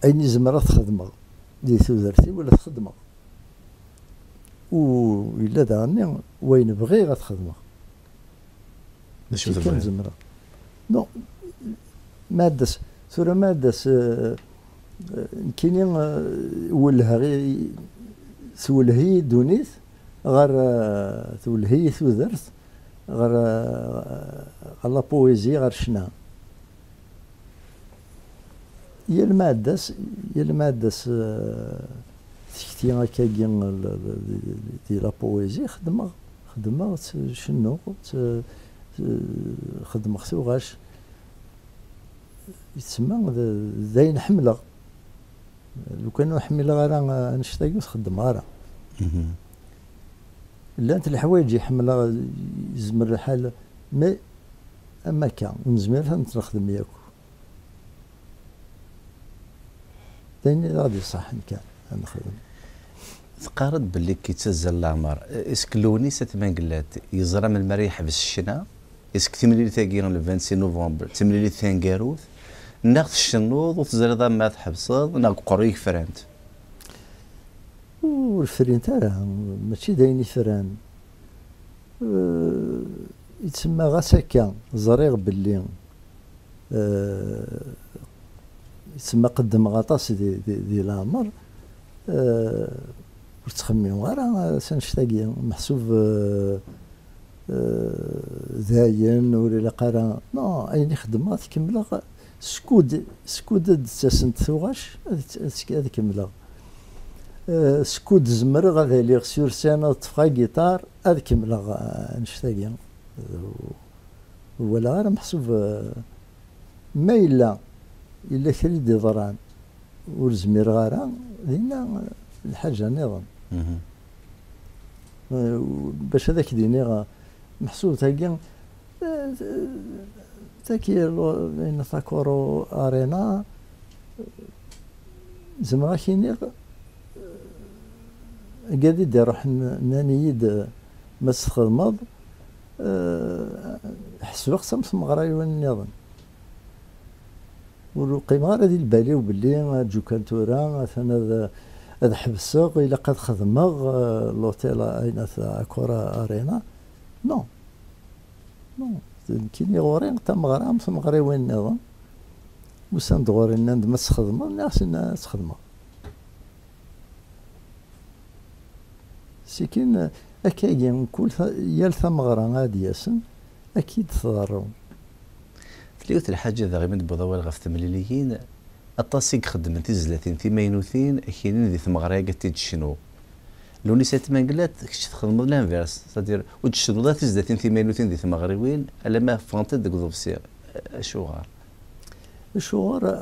أيني زمرة تخدمها دي ثوذرتي ولا تخدمها و إلا دعني وين بغي غتخدمها ماشي كان زمرة نو مادس ثورة مادس كاينين ولها غير تولهي دونيت غير تولهي ثوذرت غير لا بويزي غير شنا يا المادس تكتي هكا دي لا بويزي خدمة شنو خدمة غاش يتسمى داين حملة لو كانوا حملة راه نشتاقي خدمها راه لا انت الحوايج يحملها يزمر الحال ما اما كان نزمر نخدم ياكو ثاني غادي صح كان نخدم تقارد باللي كي تزال العمر اسك لونيسة ما قلات يزرى من المريح بس الشنا اسك تمليلي تاكيرون 26 نوفمبر تمليلي ثانكاروث ناخذ الشنوض وتزرى ما تحبصد ناخذ قريك فرانت والفرين تاعها ماشي دايني فران يتسمى غاس هكا زريغ باللي يتسمى قدم غطاس دي العمر وتخمم غير سنشتاقي محسوب داين ولا قرا نو اين خدمه تكمل سكود تسنت ثوغاش هذه كملها سكود زمر غادي لي سور سينا طفا جيتار هذا كملها نشتاقي ولا راه محسوب ما الا كريد ضران ورزمير غارا دينا الحاجه نظام باش هذاك ديني محسوب تاكي بين تاكورو ارينا زعما كاينين قاعد يروح نانيد ما تخدمض حس وقت مغراي والنظام والقيمه غير ديال البالي وباللي جو كان تورا مثلا هذا حبسوق الا قد خدمه لوتيل اين كورا ارينا نو كاين غورين تم غرام ثم غري وين النظام وسند غورين عند ما تخدمه الناس تخدمه سكين اكاين كل يال ثم غرا غادي ياسن اكيد تضروا تليوت الحاجه ذا غير بضوال غف تمليليين الطاسيق خدمت زلاتين تيماينوثين كاينين ذي ثمغرا قالت شنو لوني سات ما قالت كش تخدم لانفيرس صدير وتشدو ذات زلاتين تيماينوثين ذي ثمغريوين الا ما فهمت ديك الضبسير شوغار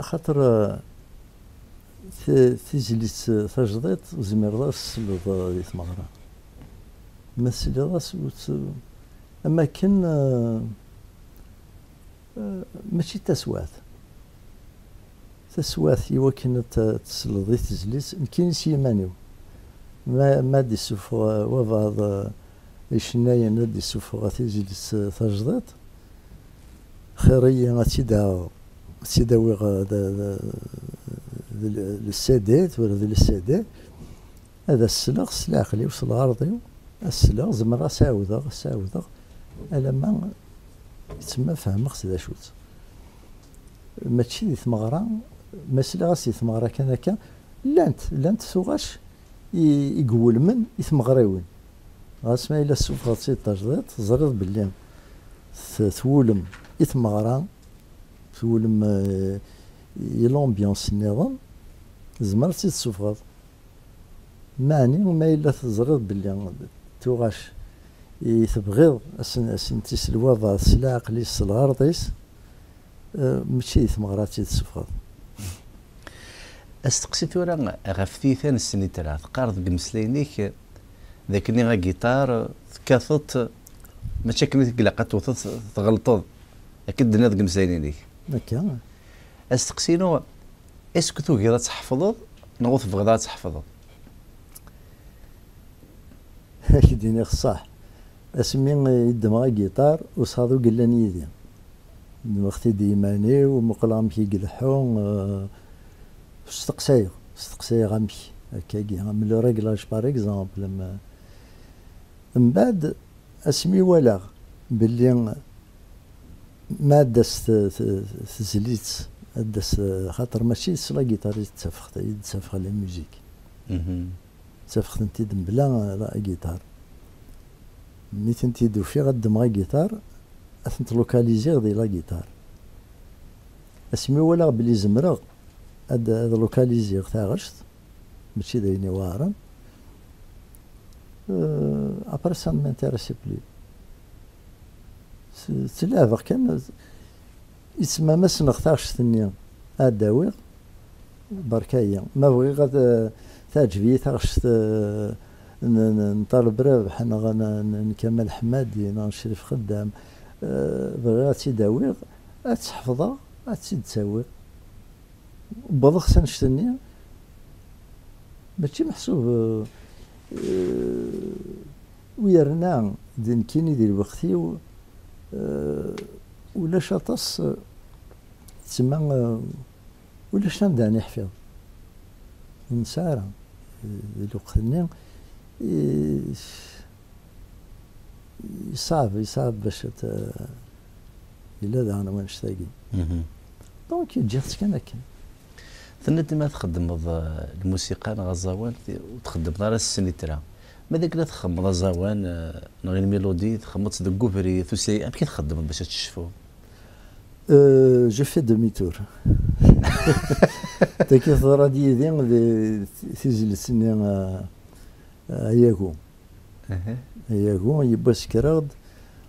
خاطر تيجلس تجديد وزمير راس ذي ثمغرا مثل راس اما كان ماشي تسوات يوكن تسلضي تزليس كاين شي مانيو ما دي سوف وبعض الشنايه ندي سوف غتجلس تجديد خيريه تيداوي السادات ولا ذي السادات هذا السلاغ سلاخلي وصل عرضي السلاغ زمرا ساوده الا ما يتسمى فهم خص شوت ماشي دي ثمغرا ماشي غاسي ثمغرا كان هكا لانت سوغاش يقول من يثمغريوين غاس ما الا السوق غاتسي تجديد زرد باللي تولم يثمغرا تولم لومبيونس النظام زمر تيتسوفغ معني وما الا تزرد باللي توغاش تبغيض أسنتيس الوضع سلا عقلي الصغارطيس ماشي ثمغراتي تسفغ. استقسيت ورا غفتي ثان السنة ثلاث قارض قمسلينيك ذاك اللي غا جيتار كاثط ما تشكلت قلقات وث تغلطض اكيد ناض قمسلينيك هكا استقسينو اسكو توغي تحفظض نغوث بغدا تحفظض كيديني صح اسمي يدمغا جيتار وصادو قلاني يدي وقتي ديماني ومقلام كي قلحون استقسايغ غامي هكاكي من ريغلاج باغ اكزومبل من بعد اسمي ولا باللي ما دست تزليت دست خاطر ماشي سلا جيتاري تسافخ لا ميوزيك تسافخ انت بلا لا جيتار ملي تنتي دوفي غدمغا جيتار اثنت لوكاليزي غدي لا جيتار اسمي ولا بلي زمرغ هذا لوكاليزي تاع غشت ماشي دايني واعرن ابري سا مانتيريسي بلي تلعب كان يسمى ما سنختارش ثنيا اداوي بركايه ما بغي غاد تعجبي تاغشت نطالب رابح انا نكمل حمادي نشرف خدام بغيت تداوي تحفظها تزيد تساوي بضخ سنشتني ماشي محسوب ويرنا دين كيني ديال وقتي ولا شاطس تسمى ولا شان داني حفظ نسارة الوقت يصعب باش إلا دانا ما نشتاقي دونك جات كان هكا ثنا ديما تخدم الموسيقى غزوان وتخدم نهار السنة ترى ماذاك لا تخمض الزوان نغي الميلودي تخمض ذوك كوفري ثوسي كي تخدم باش تشوفو جو في دومي تور تاكي ثرا دي تيزل السنة اياكو يبا سكراد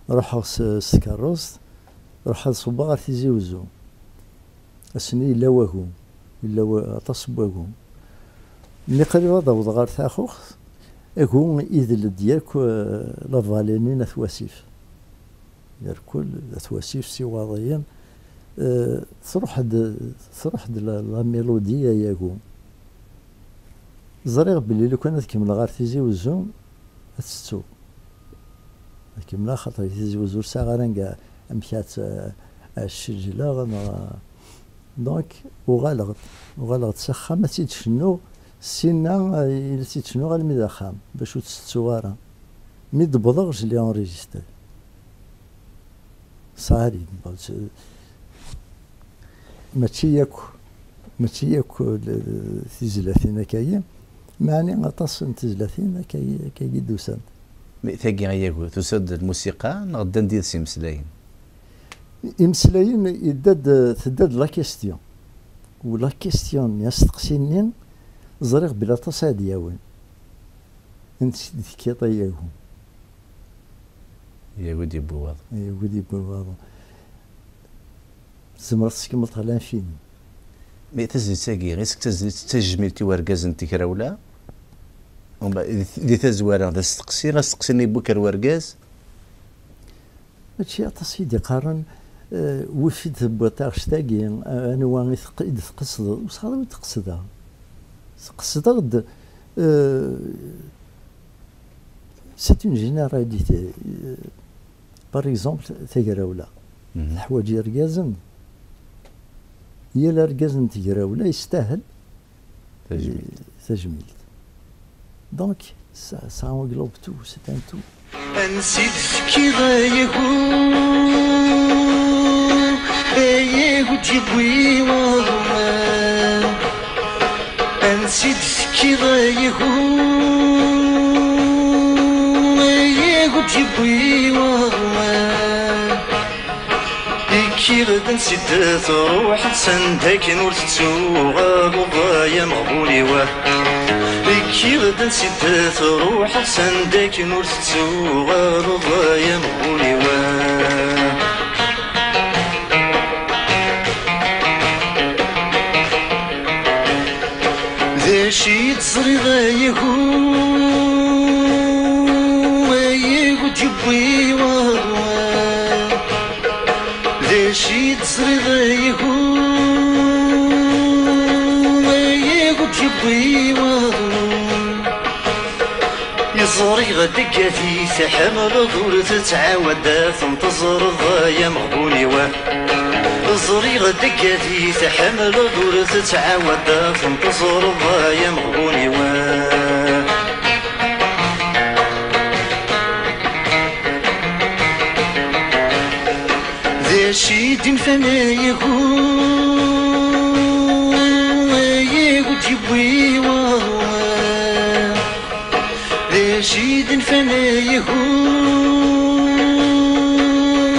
روح سكروس روح صباغ تيزي وزو السني الا واكو الا تصبواكو ملي قريب ضوض غار تاخوخ اكو اذل ديالك لا فالينين ثواسيف يركل ثواسيف سواضيين تروح لا ميلوديه ياكو زريغ بلي لو كانت كمل غار تيزي وزو تستو كملا خاطر تيزي وزو ساعه رانكا مشات الشجله دونك وغالغ تسخى ما تيتشنو سينا إلا تيتشنو غير مي داخام باش تستوارا مي دبضغش لي اونريجيستر صاري ماشي ياكو تيزلاتين كاين معني غطاس تيزلاتين كاي دوسان ثاقي غياكو تسد الموسيقى نغدا ندير سي مسلاين إمسلاين تداد لا كيستيون ولا كيستيون يستقسيني زريغ بلا تصاديا وين انت كي طياهم يا ودي بوواض زمرت تكمل طالع فين مي تزيد ساقي غير تجميلتي ورقاز انت كراولا دي تزوارا دا استقسي غاستقسيني بوكر ورقاز هادشي عطا سيدي قارن وفيت بوطاغش تاقي انا واغي تقصد وصغار تقصدها غد سي اون جينيراليتي باغ اكزومبل تاكراولا الحوايج ركازن هي لا ركازن تكراولا يستاهل تجميل دونك سا انغلوب تو سي ان تو نسيت كي ضايقو تجيبوي وضمان نسيت كي ضايقو تجيبوي وضمان كي غد نسيت تروح تسندك نور تسوغ وضايا مغبولي واه كي غدا نسيت تروح سندك نور تسوغر ضايا مغوني واه ذا شي تصري غايهو غايهو جبوي واه ذا شي تصري غايهو غايهو جبوي واه يزري غدقاتي تحمل ظهور تتعاود تنتظر ضايا مغبوني واه زري غدقاتي تحمل ظهور تتعاود تنتظر ضايا مغبوني واه ذا شيد فنايهو يهو جبوي واه رشيد فنايهو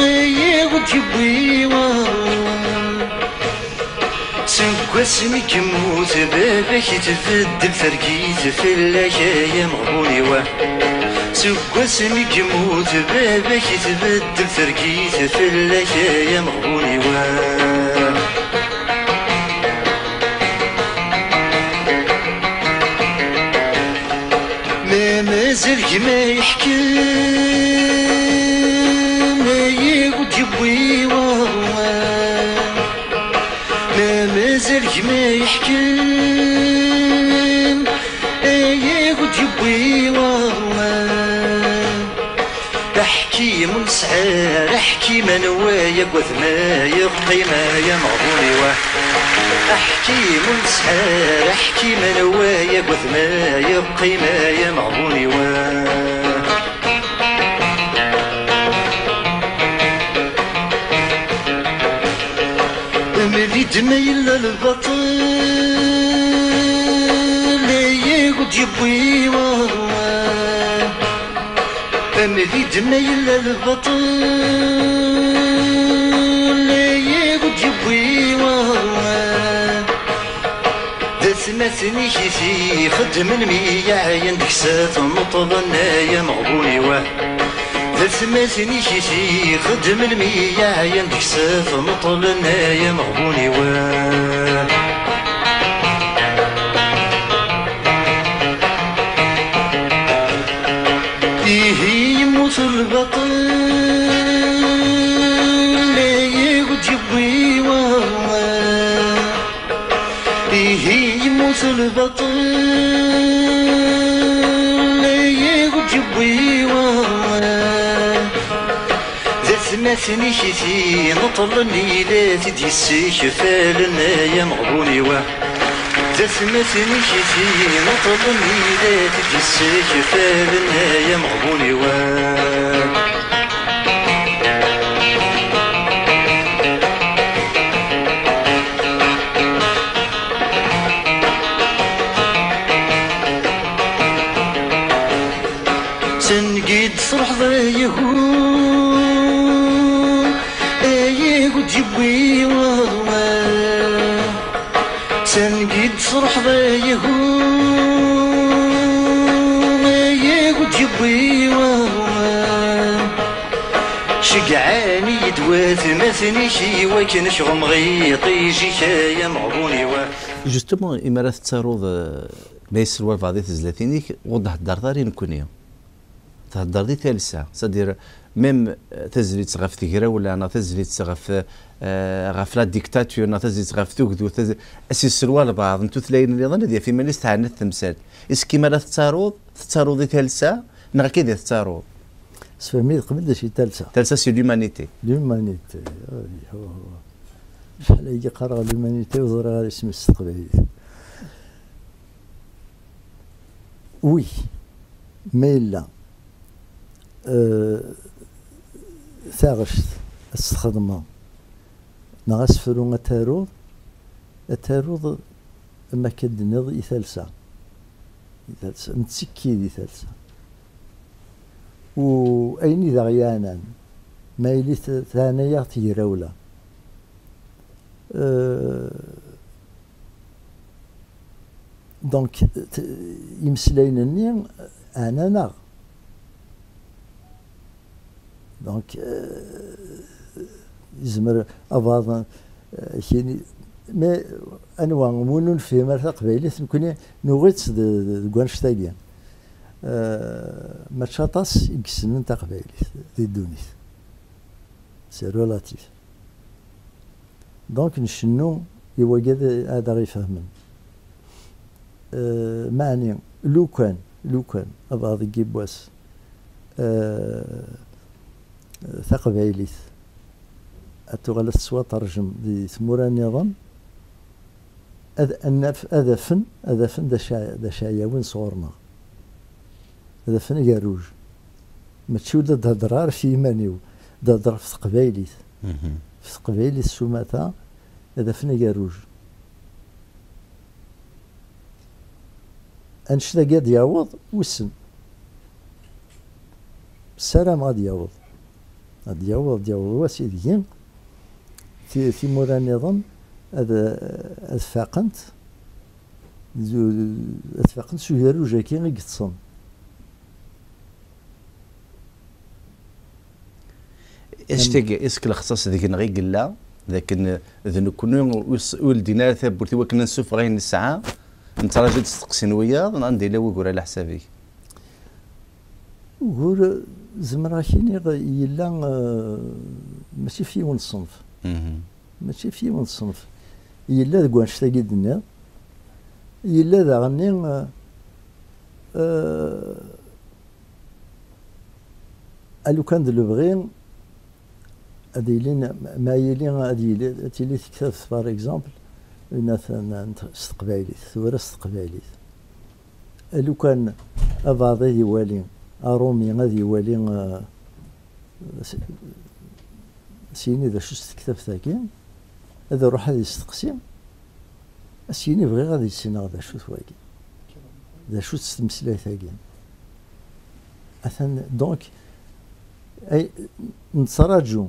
يهو جبوي سنكواسمي كموت بابك تفدل فرقيت في اللحيا مغبوني واه سنكواسمي كموت بابك تفدل فرقيت في اللحيا مغبوني واه مازال كما يحكي ما يقول جبوي واه مازال كما يحكي يقول جبوي واه احكي من سعار احكي ما نوايا قوث ما يبقي ما يمغوني واه احكي من سحار احكي ما نوايا قوث ما يبقي ما يمغوني واه ملي دميل البطل يقول جبوي واه ملي دميل البطل يقول جبوي واه ثمثني كيفي خدم المية عندك سات مطلنا يا مغبوني واه ثمثني كيفي خدم المية عندك سات مطلنا يا مغبوني واه فيه يموت البطل لا يقول جبوي واه فيه يموت البطل لا يقول جبوي واه ذا ثمثني كيفي نطلني لا تدي السيكفالنا يا مغبوني واه ذا ثمثني كيفي نطلني لا تدي السيكفالنا يا مغبوني واه سنقيد صرح ضايهو يهو جبوي واه سنقيد صرح ضايهو يهو جبوي واه شقعاني دوات مثني شي وكن شغم غيطي يجي يا مغبوني واه جوستومون إمارات التاروض ما يسلوا بعض الزلاتينيك وضح الدار داري نكونيهم تهدر دي ثالثة صدير ميم تزليت غف تجرا ولا أنا تزليت غف غفلات ديكتاتور أنا تزليت غف تقدو أسي السروال بعض نتو ثلاين اللي ظن دي في ماليس تاعنا التمثال إسكي مالا تتاروض دي ثالثة نغا كي تتاروض سفهمي قبل داشي ثالثة سي لومانيتي شحال يجي قرا لومانيتي وزرا غير اسم التقبيل وي ميلا ثاغشت استخدمها نغسفرو التاروض اما كدنض ثالثة متسكي دي ثالثة و ايني ذا غيانا ما يلي ثانية تيراولا دونك يمسلاينني انا ناغ دونك يزمر اباض كيني ما انواع مونون في مرة قبيلة نكوني نوغيت كوانشتاكيا ما تشاطاس يكسنن تا قبيلة دي دونيت سي رولاتيف دونك نشنو يوجد هذا غيفهمن معني لو كان ابغى يجيب واس ثقبيليت اتغلى السوا ترجم دي ثمورا النظام هذا فن دا شايا وين صورنا هذا فن قاروج ما تشو دا ضرار في يمانيو دا ضرر في ثقبيليت في ثقبيليت سوماتا هذا فن قاروج انشتا قاد يعوض وسن السلام غادي يعوض واسيدي في مورا النظام هذا اتفاقنت شو يارو جاكي غي قتصن اشتاق اسك الاختصاص ذيك غي قلا لكن ذنو كنا ولدينا ثابورتي وكنا نسوف غير الساعه نتراجع تستقسين ويا عندي لا ويقول على حسابي وقول زمراكيني يلا ماشي في ون الصنف ماشي في ون الصنف يلا ذا كوانشتا قدنا يلا ذا غني الو كان دلو بغين اديلين ما يلين اديلي تيلي تكتب بار اكزومبل مثلا استقباليت ثورة استقباليت لو كان أباضي يوالي أرومي غادي يوالي سيني ذا شو استكتب ثاكين هذا روح هذا يستقسي سيني بغي غادي يسينا هذا شو ثواكي ذا شو تستمسلاي ثاكين أثن دونك أي نتراجو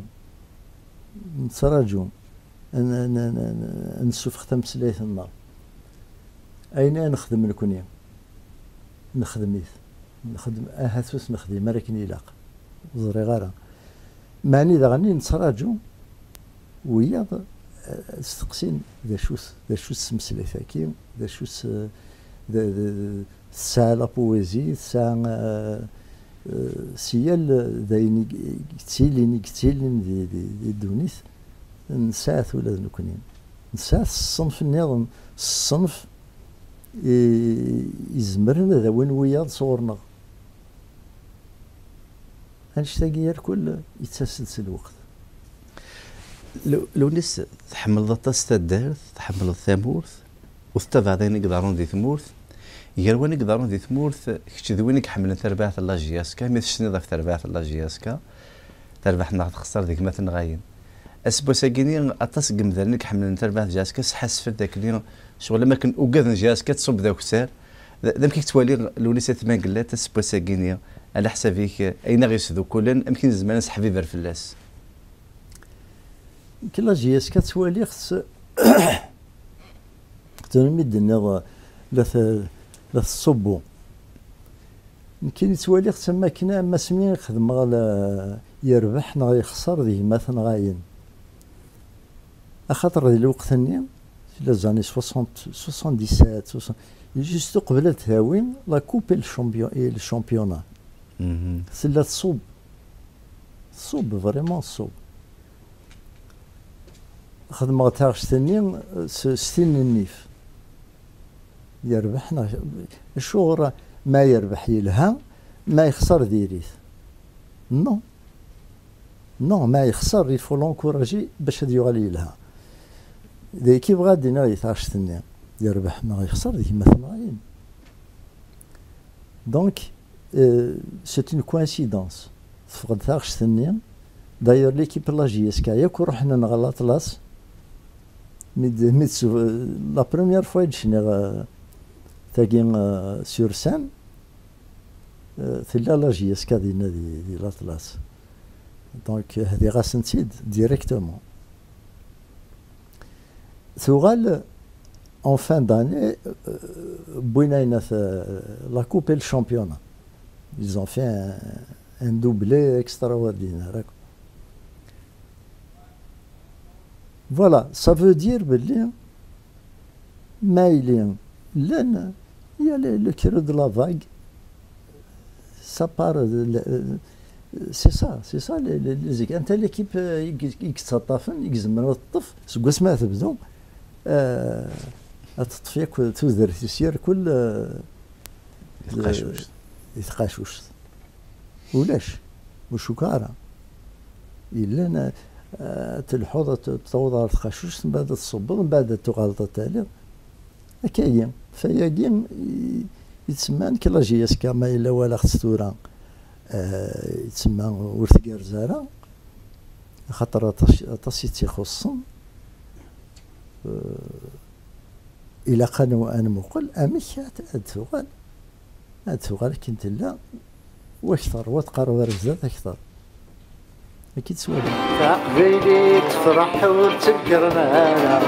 نشوف ختم سلايث النار أين نخدم نكوني نخدم هاتوس نخدم راكني يلاق زري غارة معني ذا غني نتراجو ويا استقسين ذا شو سمسلايث كيم ذا شو الساعة لا بويزي الساعة سيال ذايني قتيلين دي دونيث نساث ولا نكونين نساث الصنف النظام الصنف يزمرنا ذا وين وياض صورنا هنشتاقي الكل يتسلسل الوقت لو ناس تحمل ضطاس تدارث تحمل الثامورث وستبع ذين يقدرون ذي ثمورث يروان يقدرون ذي ثمورث كش ذوينك حمل ثرباث الله جياسكا مثل نضاف ثرباث الله جياسكا تربح ناخذ خسر ذيك مثل غاين اسبو ساكيني اطاس قمذرنك حمل ثرباث جياسكا حس في ذاك اليوم شغل ما كان وقاذ جياسكا تصب ذاك سار ذاك توالي لونيس ثمان قلات اسبو ساكيني على حسابيك اين غيسذو كلن يمكن زمان صحفي بر فلاس كلا جياسكا توالي خص تنمد النظا لا تصبو يمكن يتوالي تسمى كنا اما سمين يخدم على يربح نا يخسر ذي مثلا غاين اخاطر ذي الوقت الني في لازاني 77 جوست قبل تهاوين لا كوب الشامبيونا سلا تصوب فريمون تصوب خدمة تاعش ثاني ستين النيف يربحنا الشغل ما يربح يلها ما يخسر ديريث نو ما يخسر يفو لونكوراجي باش هاد يغالي لها ذي كيف غادي ناغي تاعش ثاني يربح ما يخسر ذيك مثلا غاين دونك سيت اون كوانسيدونس تفقد تاعش ثاني داير ليكيب لاجي اسكا ياك روحنا نغلط لاس ميتسو لا بروميير فوا جينا تاكين سور سان ثلا لاجي اسكا دينا دي لاطلاس دونك هذه غاس نتيد ديريكتومون ثوغال en fin d'année, Bouinaïna la coupe et le championnat. Ils ont fait un doublé extraordinaire. Voilà, ça veut dire que il y a le creux de la vague. Ça part. C'est ça les équipes. انت l'équipe يتصطفن يزمروا الطف سكواس ما تبدو تطفيك تودر تسير كل يتقاشوش ولاش وشكارة إلا تلحوظ تطوض تقاشوش من بعد تصبغ من بعد تغلط التالي هكايا فياكي يتسمى كلاجياس كما إلا ولا خستورا يتسمى ورثقار زارا خاطر تصي تيخصن إلا قالوا أنا مقل أميك أدفغال كنت لا واكثر وتقارب رزات أكثر أكيد سوالي تقبيلي تفرح وتذكر معانا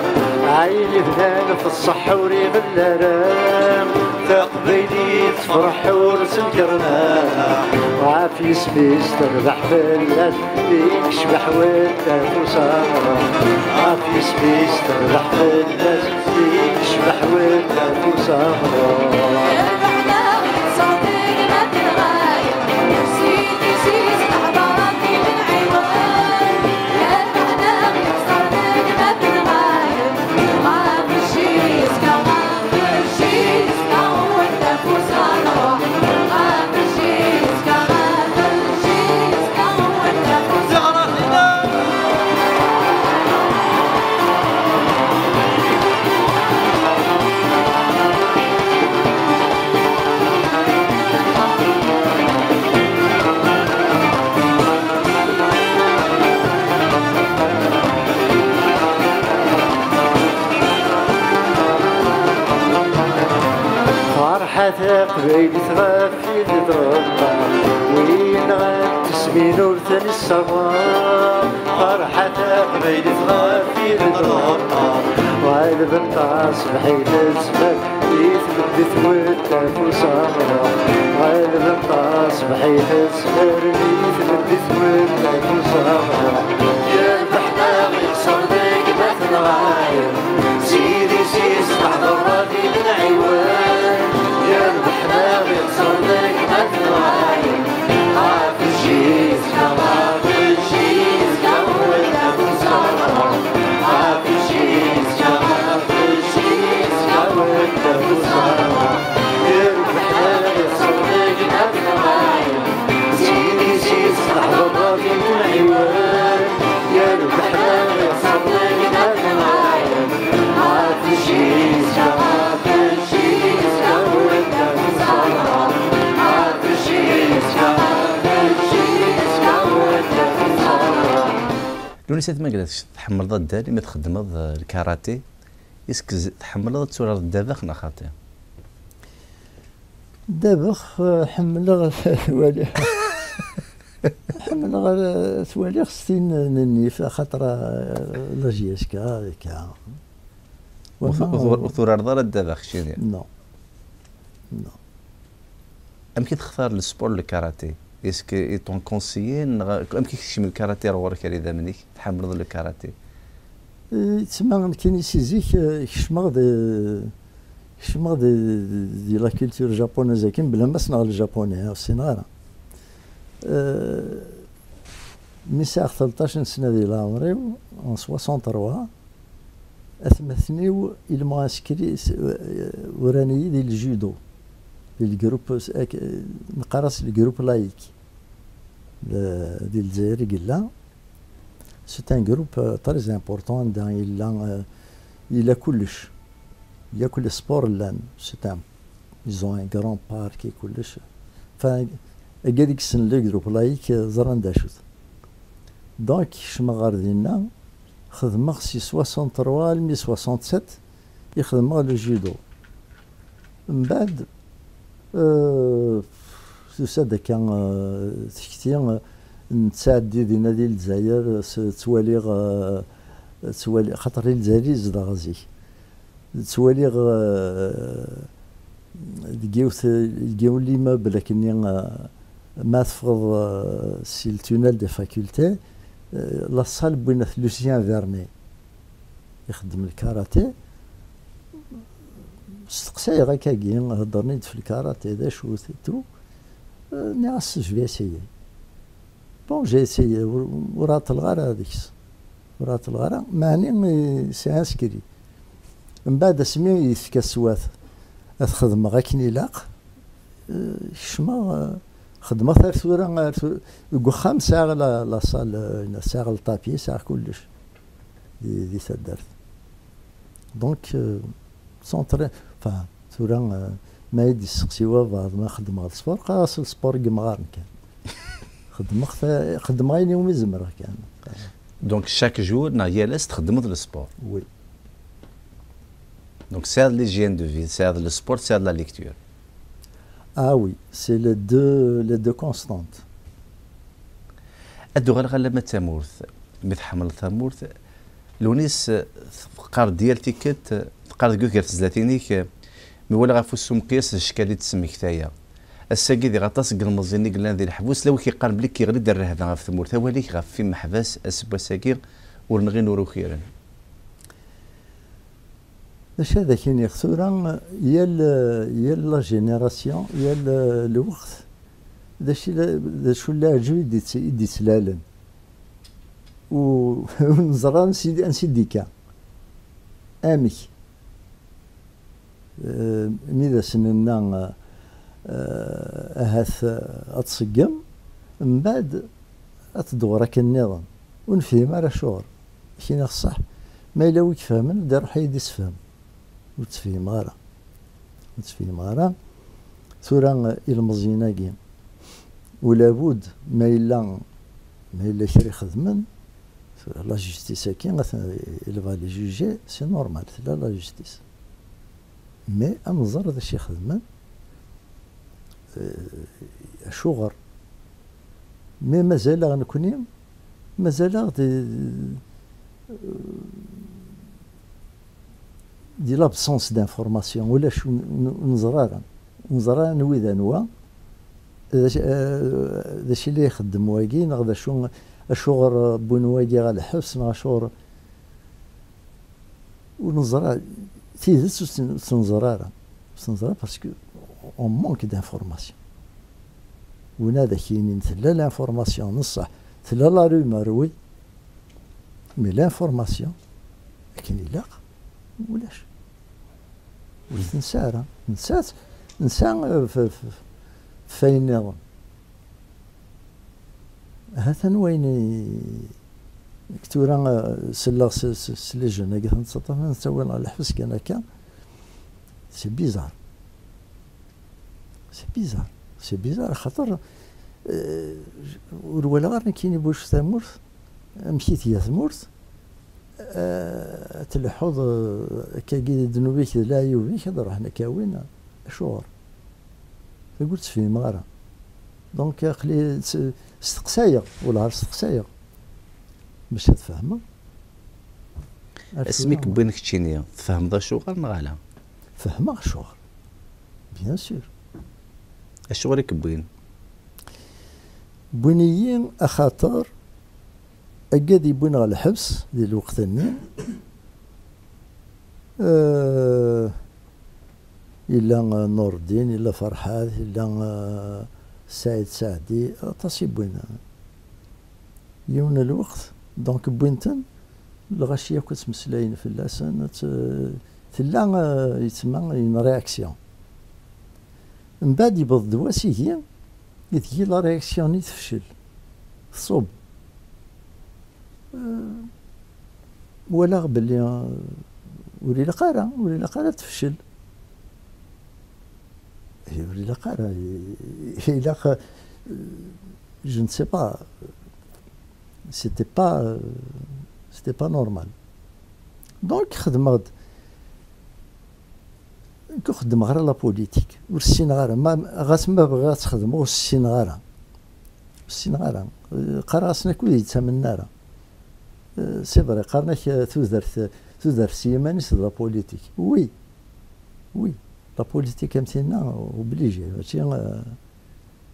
عيني بنان في الصحة وريغ اللرام تقبيلي تفرح وتذكر معانا وعافي سبيس تربح بلاد بيك شبح والتفوسارة عافي سبيس تربح بلاد بيك شبح والتفوسارة تقبيلي تغفي لدربا وين غتسمين ورثني الصبر فرحة تقبيلي تغفي لدربا وعيد بالطاس بحيث الزمان يثبت ثوتك وصبرا وعيد بالطاس بحيث الزمان يثبت ثوتك وصبرا يا البحر يكسر ذيك ما تنغاير سيدي سيس تحضر راضي من عيوان يا البحر يكسر ذيك ما تنغاير عارف الجيز عارف الجيز كونك وصبرا عارف الجيز عارف الجيز كونك وصبرا يا البحر يكسر ذيك ما تنغاير سيدي سيس تحضر راضي من عيوان يا البحر يكسر ذيك ما تنغاير عارف الجيز عارف الجيز كونك وصبرا عارف الجيز عارف الجيز كونك وصبرا لونيسات ما قالتش تحمل ضد داري ما تخدم الكاراتيه يسك تحمل ضد تورا الدابخ نا خاطر دابخ حمل والي حمل ثوالي خصني ننيف خاطر لاجياسكا كا وثورا رضا الدابخ شنو نو ام كي تختار السبور الكاراتيه اسك اي طون كونسيين ام كي تمشي من الكاراتيه روارك اذا منيك تحمل ضد الكاراتيه تسمى كاين سيزيك كشمغ دي لا كولتور جابونيزا كاين بلا ما صنع الجابوني الصناعه مساع 13 سنه ديال عمري en 63 اثمثنيو المعسكري وراني ديال الجودو ديال الجروب نقراس الجروب لايك ديال الجزائر قلا سيت ان جروب تري امبورطون الى كلش يا كل سبور لان سيت ان ايزون ان غران بارك كلش ف هذيك السنه لي جروب لايك زران داشوت دونك شمغار ديالنا خدمة سي 63 67 يخدم لو جودو من بعد سوسا كان تكتي نتساعد دينا ديال الجزائر توالي خاطر الجزائر زاد غازي توالي دقيو لي ماب لكني ما تفرض سي التونيل دي فاكولتي لا صال بوين لوسيان فيرني يخدم الكاراتيه استقساي غا كاكي هضرني في الكاراتيه دا شو تو نعس جو اسيي بون جي اسيي ورات الغار هذيكس ورات الغار معني سي عسكري من بعد سمي يفكا السواث خدمة غا كي يلاق شما خدمة ثار ثورة وخام ساعة لا صال ساعة الطابي ساعة كلش دي سدرت دونك سونتر فا ثورة ما يدي السقسيوة بعض ما خدمة غا السبور قاس السبور كيمغارن كان خدمة غير يومي زمرة كان دونك شاك جور نايالس تخدمت السبور وي Donc c'est l'hygiène de vie, c'est le sport, c'est la lecture. Ah oui, c'est les deux constantes. الدغال غالا تامورث متحمل ثامورث لونيس قار ديال تيكت قار كوكر تزلاتينيك مي غافو السمقياس الشكالي تسمي كتايا الساكي دي غطاس المزيني قلنا ذي الحبوس لو كيقال بلي كيغري دار هذا غاف ثمورث وليك غاف في محباس اسبا ساكي ورنغي نورو خيرا اش هذا كاين يخسورا يا لا جينيراسيون يا الوقت دا شو لا عجبي دي سلالن ونزرا نسي ديكا امي ميدا سننا اهاث اتصقم من بعد اتدور هكا النظام ونفهم على شغل كاين الصح ما الا ويك فاهمن دار حيد يسفهم وتفهم غارة ثورا المزيناكي ولا بد ما إلا كري خدمن لا جوستيس كي إلفا لي جوجي سي نورمال لا جوستيس مي أنظر ذا شي خدمن شغر مي مازال غنكوني مازال دي لابسونس دانفورماسيون ولا شو نزرارا نوي ذا نوا ذا شي اللي يخدم واقي نغدا شو اشغر بون واقي غا الحبس مع شغر ونزرا تيزت سنزرارا باسكو اون مونك دانفورماسيون ونادا كاينين تلا لانفورماسيون نصح تلا لا رومر وي مي لانفورماسيون كاين يلاق ولاش وليت نسى فاين نظام هذا وين كتورا سلا سلجنا قلت نتصطف نسوي على الحبس كان هكا سي بيزار خاطر ولا غير كاين بوش ثمورث مشيت يا ثمورث تلحظ كاكي دنوبيك لا يوبيك هذا رحنا كاوين شهور قلت في مغارة دونك خلي استقسايا ولا استقسايا باش تفهمها اسميك بينك تشينيا تفهم ذا شغل نغالا فهمها شغل بيان سور الشغل كبين بنيين اخاطر أجد يبون على الحبس ديال الوقت النين إلا نور الدين إلا فرحات إلا سعيد سعدي تصيبون يوم الوقت دونك بوينتن الغاشية كنت مسلاين في اللسان تلا يتسمى ين رياكسيون من بعد يبض دواسيه يتجي لا رياكسيون يتفشل تصوب ولا بلي ولي لقارة تفشل ولي لقارة إلا je ne sais pas c'était pas normal donc خدمت كخدم غير لا بوليتيك والسين غير ما غاس ما بغات تخدم والسين غير قراسنا كل يتمنى سي فري قرناك تدار سيمانيس لا بوليتيك وي وي لا بوليتيك امتينا اوبليجي ماشي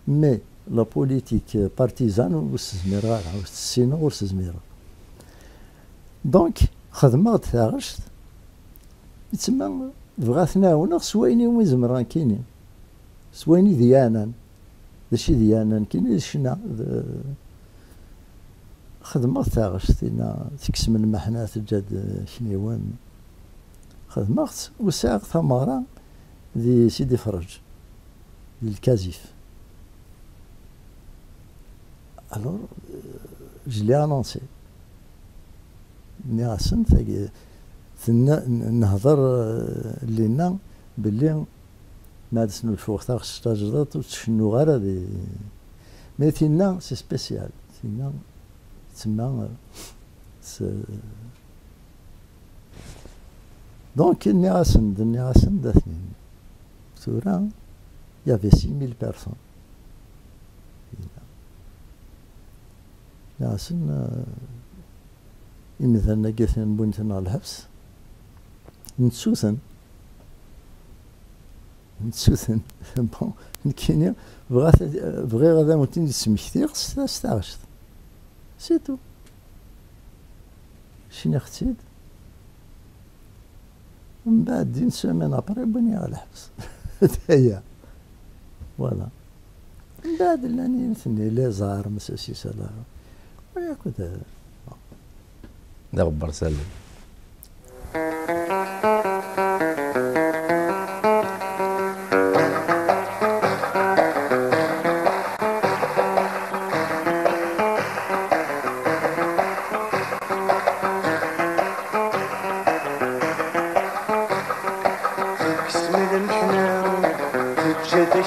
مي لا بوليتيك بارتيزان وستزميرها وستسينا وستزميرها دونك خدمت تاغشت يتسمى بغات نعاونها سوايني وين زمران كاينين سوايني ديانا داشي ديانا كاين شنا خدمت تاغشت تكسم المحنات الجاد شنيوان خدمت وساق ثمرة دي سيدي فرج الكازيف الور جلي انونسي ني غاسن نهضر لينا باللي ما تسنو الفوق تاع الشجرات وتشنو غير هذه مي تينا سي سبيسيال تينا تسمى دونك ني غاسن داتني ثورا يافي 6000 بيرسون ياسن مثلا قثن بنتنا الحبس نتسوثن بون كاين بغي غادا موتين سمكتي خص استعشت سيتو شنو اختيد من بعد دين سيمين ابري بني على الحبس هي فوالا من بعد لاني نثني لي زهر مساسي سلا وياكل ده غبر سلم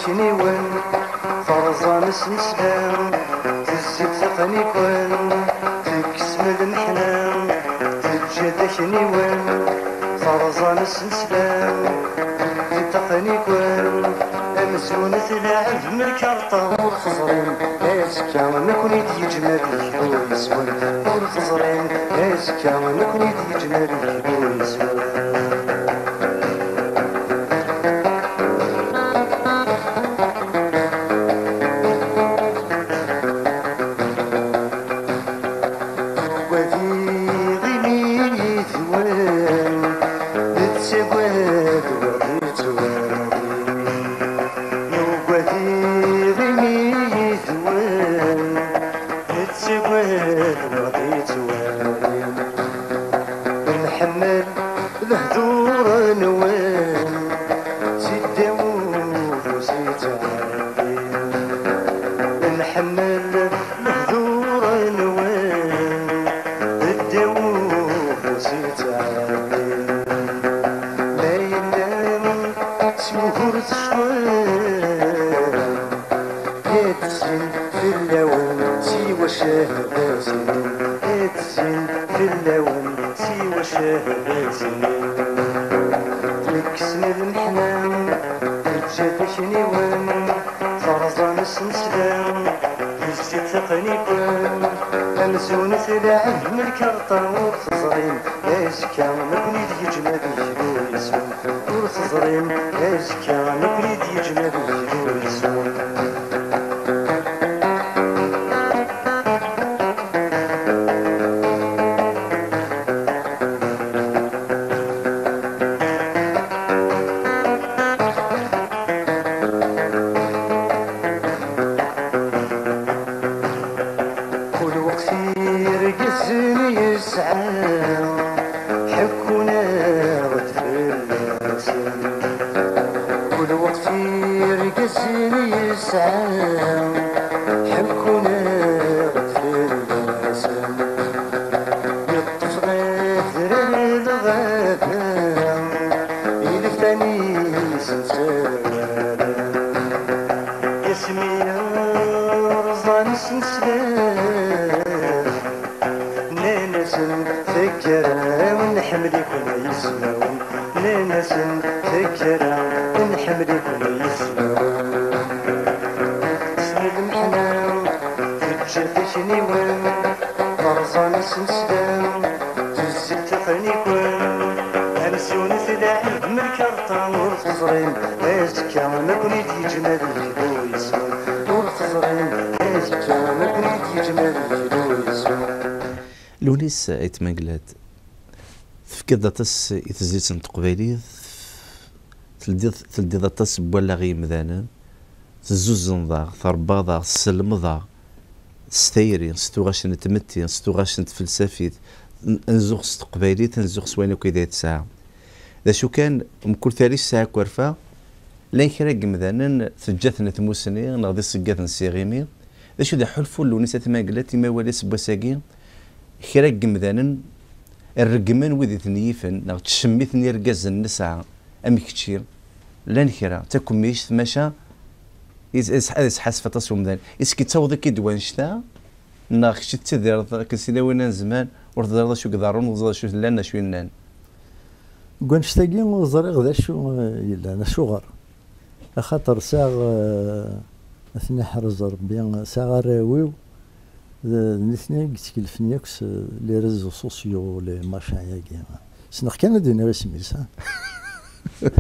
شنيوان فرزان السنسلام تزيد ثقني كون تكسم المحنام تجد شنيوان فرزان السنسلام تقني كون أمزونة لاعب من الكارطة والخزرين هاسكا نكوني تيجمل ويسوان والخزرين هاسكا نكوني تيجمل ويسوان فرزان السنسلام تزيد تقني كون خاطر نور تزرين ازكى ما كنت يجمل الجدو يسون نور تزرين ازكى ما كنت يجمل الجدو يسون لونيس ايتماقلات فكذا تس يتزيد تقبيلي تلدي تس بولا غي مذانا تزوز نضاغ ثرباضا سلمضا ستيري ستوغاش نتمتي ستوغاش نتفلسفي نزوغ استقبالي تنزوغ سوينو كذا ساعة ذا شو كان مكل ثالث ساعة كورفا لين كراق مذانا تجاثنا تموسني نغضي سقاث نسيغيمي ذا شو ذا حلفو لونيسة ما قلت ما ولي سبوساقي كراق مذانا الرقمان وذي ثنيفن نغ تشميثني رقاز النسعة أمي كتشير لان كرا تاكم ميش ثماشا إز حاسفة تصوم ذان إسكي تصوضي كي دوان شتا ناخ شي تذير كنسينا وين زمان ورد شو قدارون وزاد شو لنا شو ينان كون شتاقي وزريغ ذا شو يلا أنا شغر خاطر ساغ أثني حرز ربي ساغ راويو نثني كتكلفني ياكس لي ريزو سوسيو لي ماشان ياكي سنخ كان دوني رسمي سا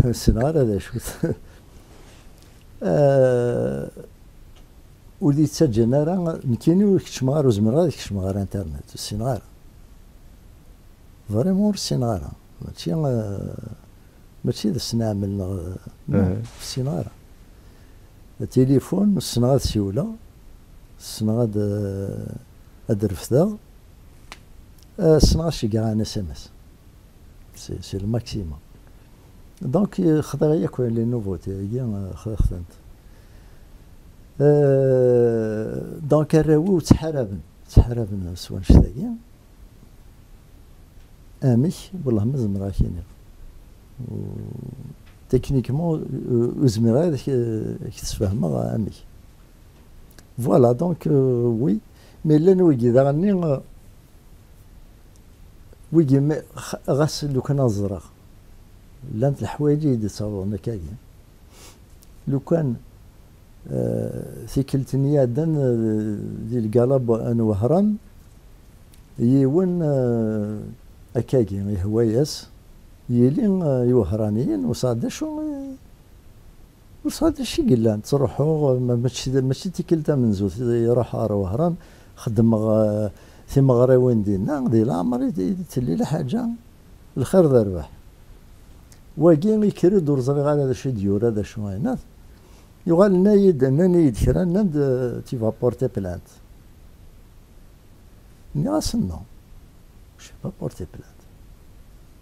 السنغال هذا شو وليت تسجلنا راه مكيني وكتشمغار وزمرا كتشمغار انترنت السنغال فريمون السنغال ماشي ذا سنعمل في السنغال التليفون السنغال سيوله السنغال الرفضه السنغال شي كاع انا اس ام اس سي الماكسيموم دونك خذا ياك لي نوفوتي هي خذت دونك الراوي تحاربن سوا نشتاقي امي والله ما زمرا كاين تكنيكمون زمرا كتفهمها امي فوالا دونك وي مي لا نويكي داغني ويجي غاس لو كان الزرق لانت الحوايج اللي تصورنا كاين لو كان ثيكلتني دان ديال القلب انا وهران يون اكاكي هواياس يلي يوهرانيين وصاد شو وصاد شي قلان تروحوا ماشي تيكلتا من زوج يروح وهران خدم في مغراوين ديالنا ديال العمر تلي حاجه الخير ذا ربح واكين يكري دور زريغ هذا شي ديور هذا شو هنا يقال نايد نايد كرا ناد تي فا بورتي بلانت ناس نو شي با بورتي بلانت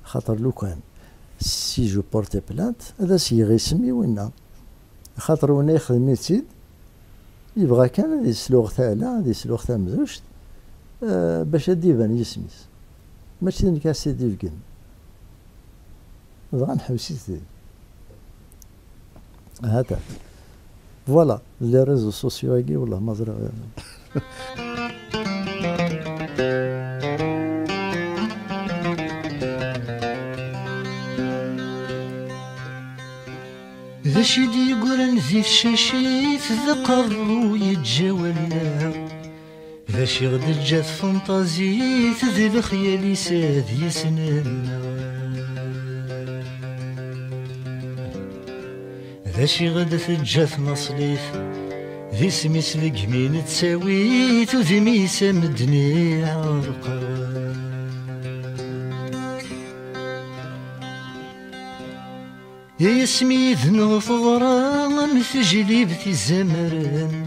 خاطر لو كان سي جو بورتي بلانت هذا سي غيسمي وينا خاطر ونا يخدم يتسيد يبغى كان يسلوغ تاعنا يسلوغ تاع مزوجت باش ديبان يسميس ماشي نكاسي ديفكن دغا نحوسيت هذا فوالا لي ريزو سوسيو هاكي والله ما زرا ذا شي يقولن ذي الشاشيت ذقر ويتجاولنا ذا شي غد جات فانتازيت ذي الخيال ساد يسنانا ذا شي غد تجات نصليت ذي سميس لقمين تساويت وذي ميسا مدني عرقا يا يسمي ذنو ثغرا مثجلي بثي الزمران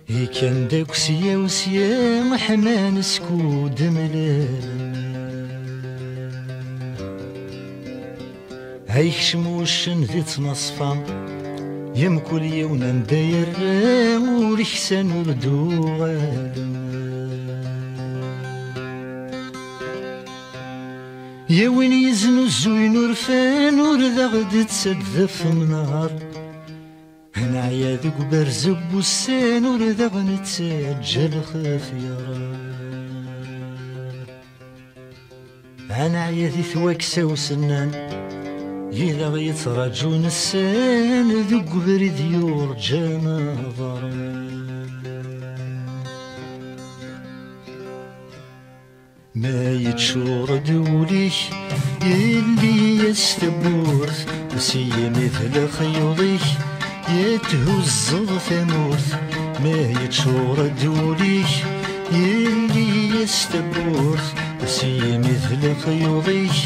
هي كان داك سيا وسيا محمان سكود ملان هايك شموشن ذي تنصفا يمكل يونا نداير وريحسان وردوغان يا وين يزنو الزوين ورفان ورذا غد تسدف منهار هنا عياذ قبر زب والسان ورذا غنتسجل خافيرا انا عياذي ثواكسا وسنان يلا غيتراجون السان ذو قبر ديور جانا ضران ما يتشور دوليك يلي يستبورث وسي مثل خيوضيك يتهز ثمورث ما يتشور دوليك يلي يستبورث وسي مثل خيوضيك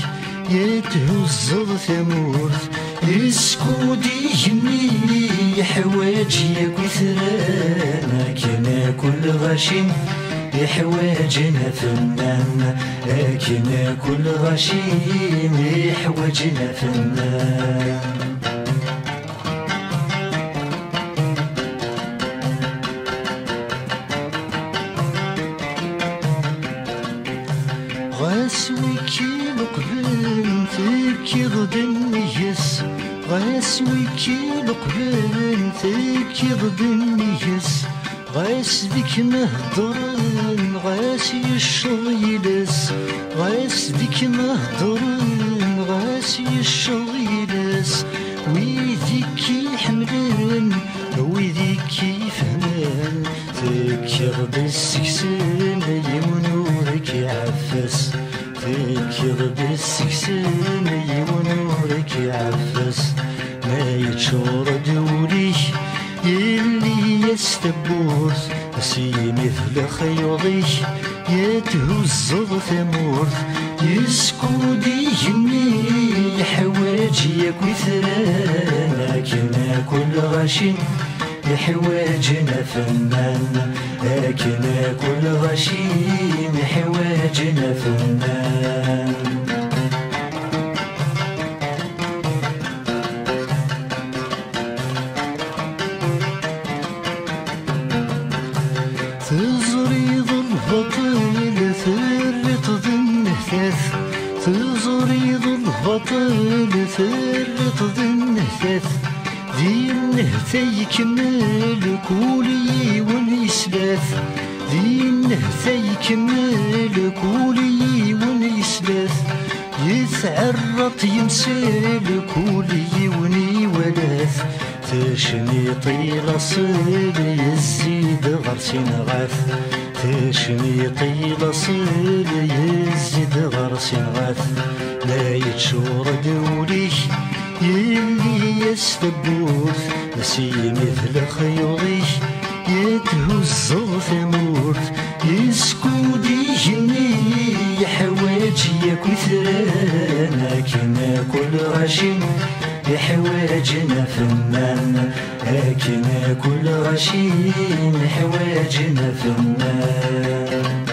يتهز ثمورث يسكودي جني حواجيك وثرانا كنا كل غشيم يحواجنا فنان لكن كل غشيم يحواجنا فنان غاسويكي لقبل تبكي ضد النيس غاسويكي لقبل تبكي ضد النيس غاس بك مهدرن غاس يشغيلس غاس بك مهدرن غاس يشغيلس ويديك يحملن ويديك يفهمن تكير بالسكسن يمنورك يعفس تكير بالسكسن يمنورك يعفس ما يتشور دوليك يلي يستبورث سي مثل خيوضيك يتهز ثمورث يسكودي جني حواجيك وثرانا كنا كل غشيم يحواجنا فنان لكن كل غشيم يحواجنا فنان تزريض البطل ثرت ذي النهثاث تزريض البطل ثرت ذي النهثاث ذي النهثا يكمل كولي ونيسلاث ذي النهثا يكمل كولي ونيسلاث يتعرط يمسل كولي وني ولاث تشني طيل صيل يزيد غرسين غاث تشني طيل صيل يزيد غرسين غاث لا يتشور دوليك يلي يستبورث نسي مثل خيوضيك يتهز ثمورث يسكودي جني حواجيك وثرانا كنا كل غشيم يحواجنا فنان لكن كل غشيم يحواجنا فنان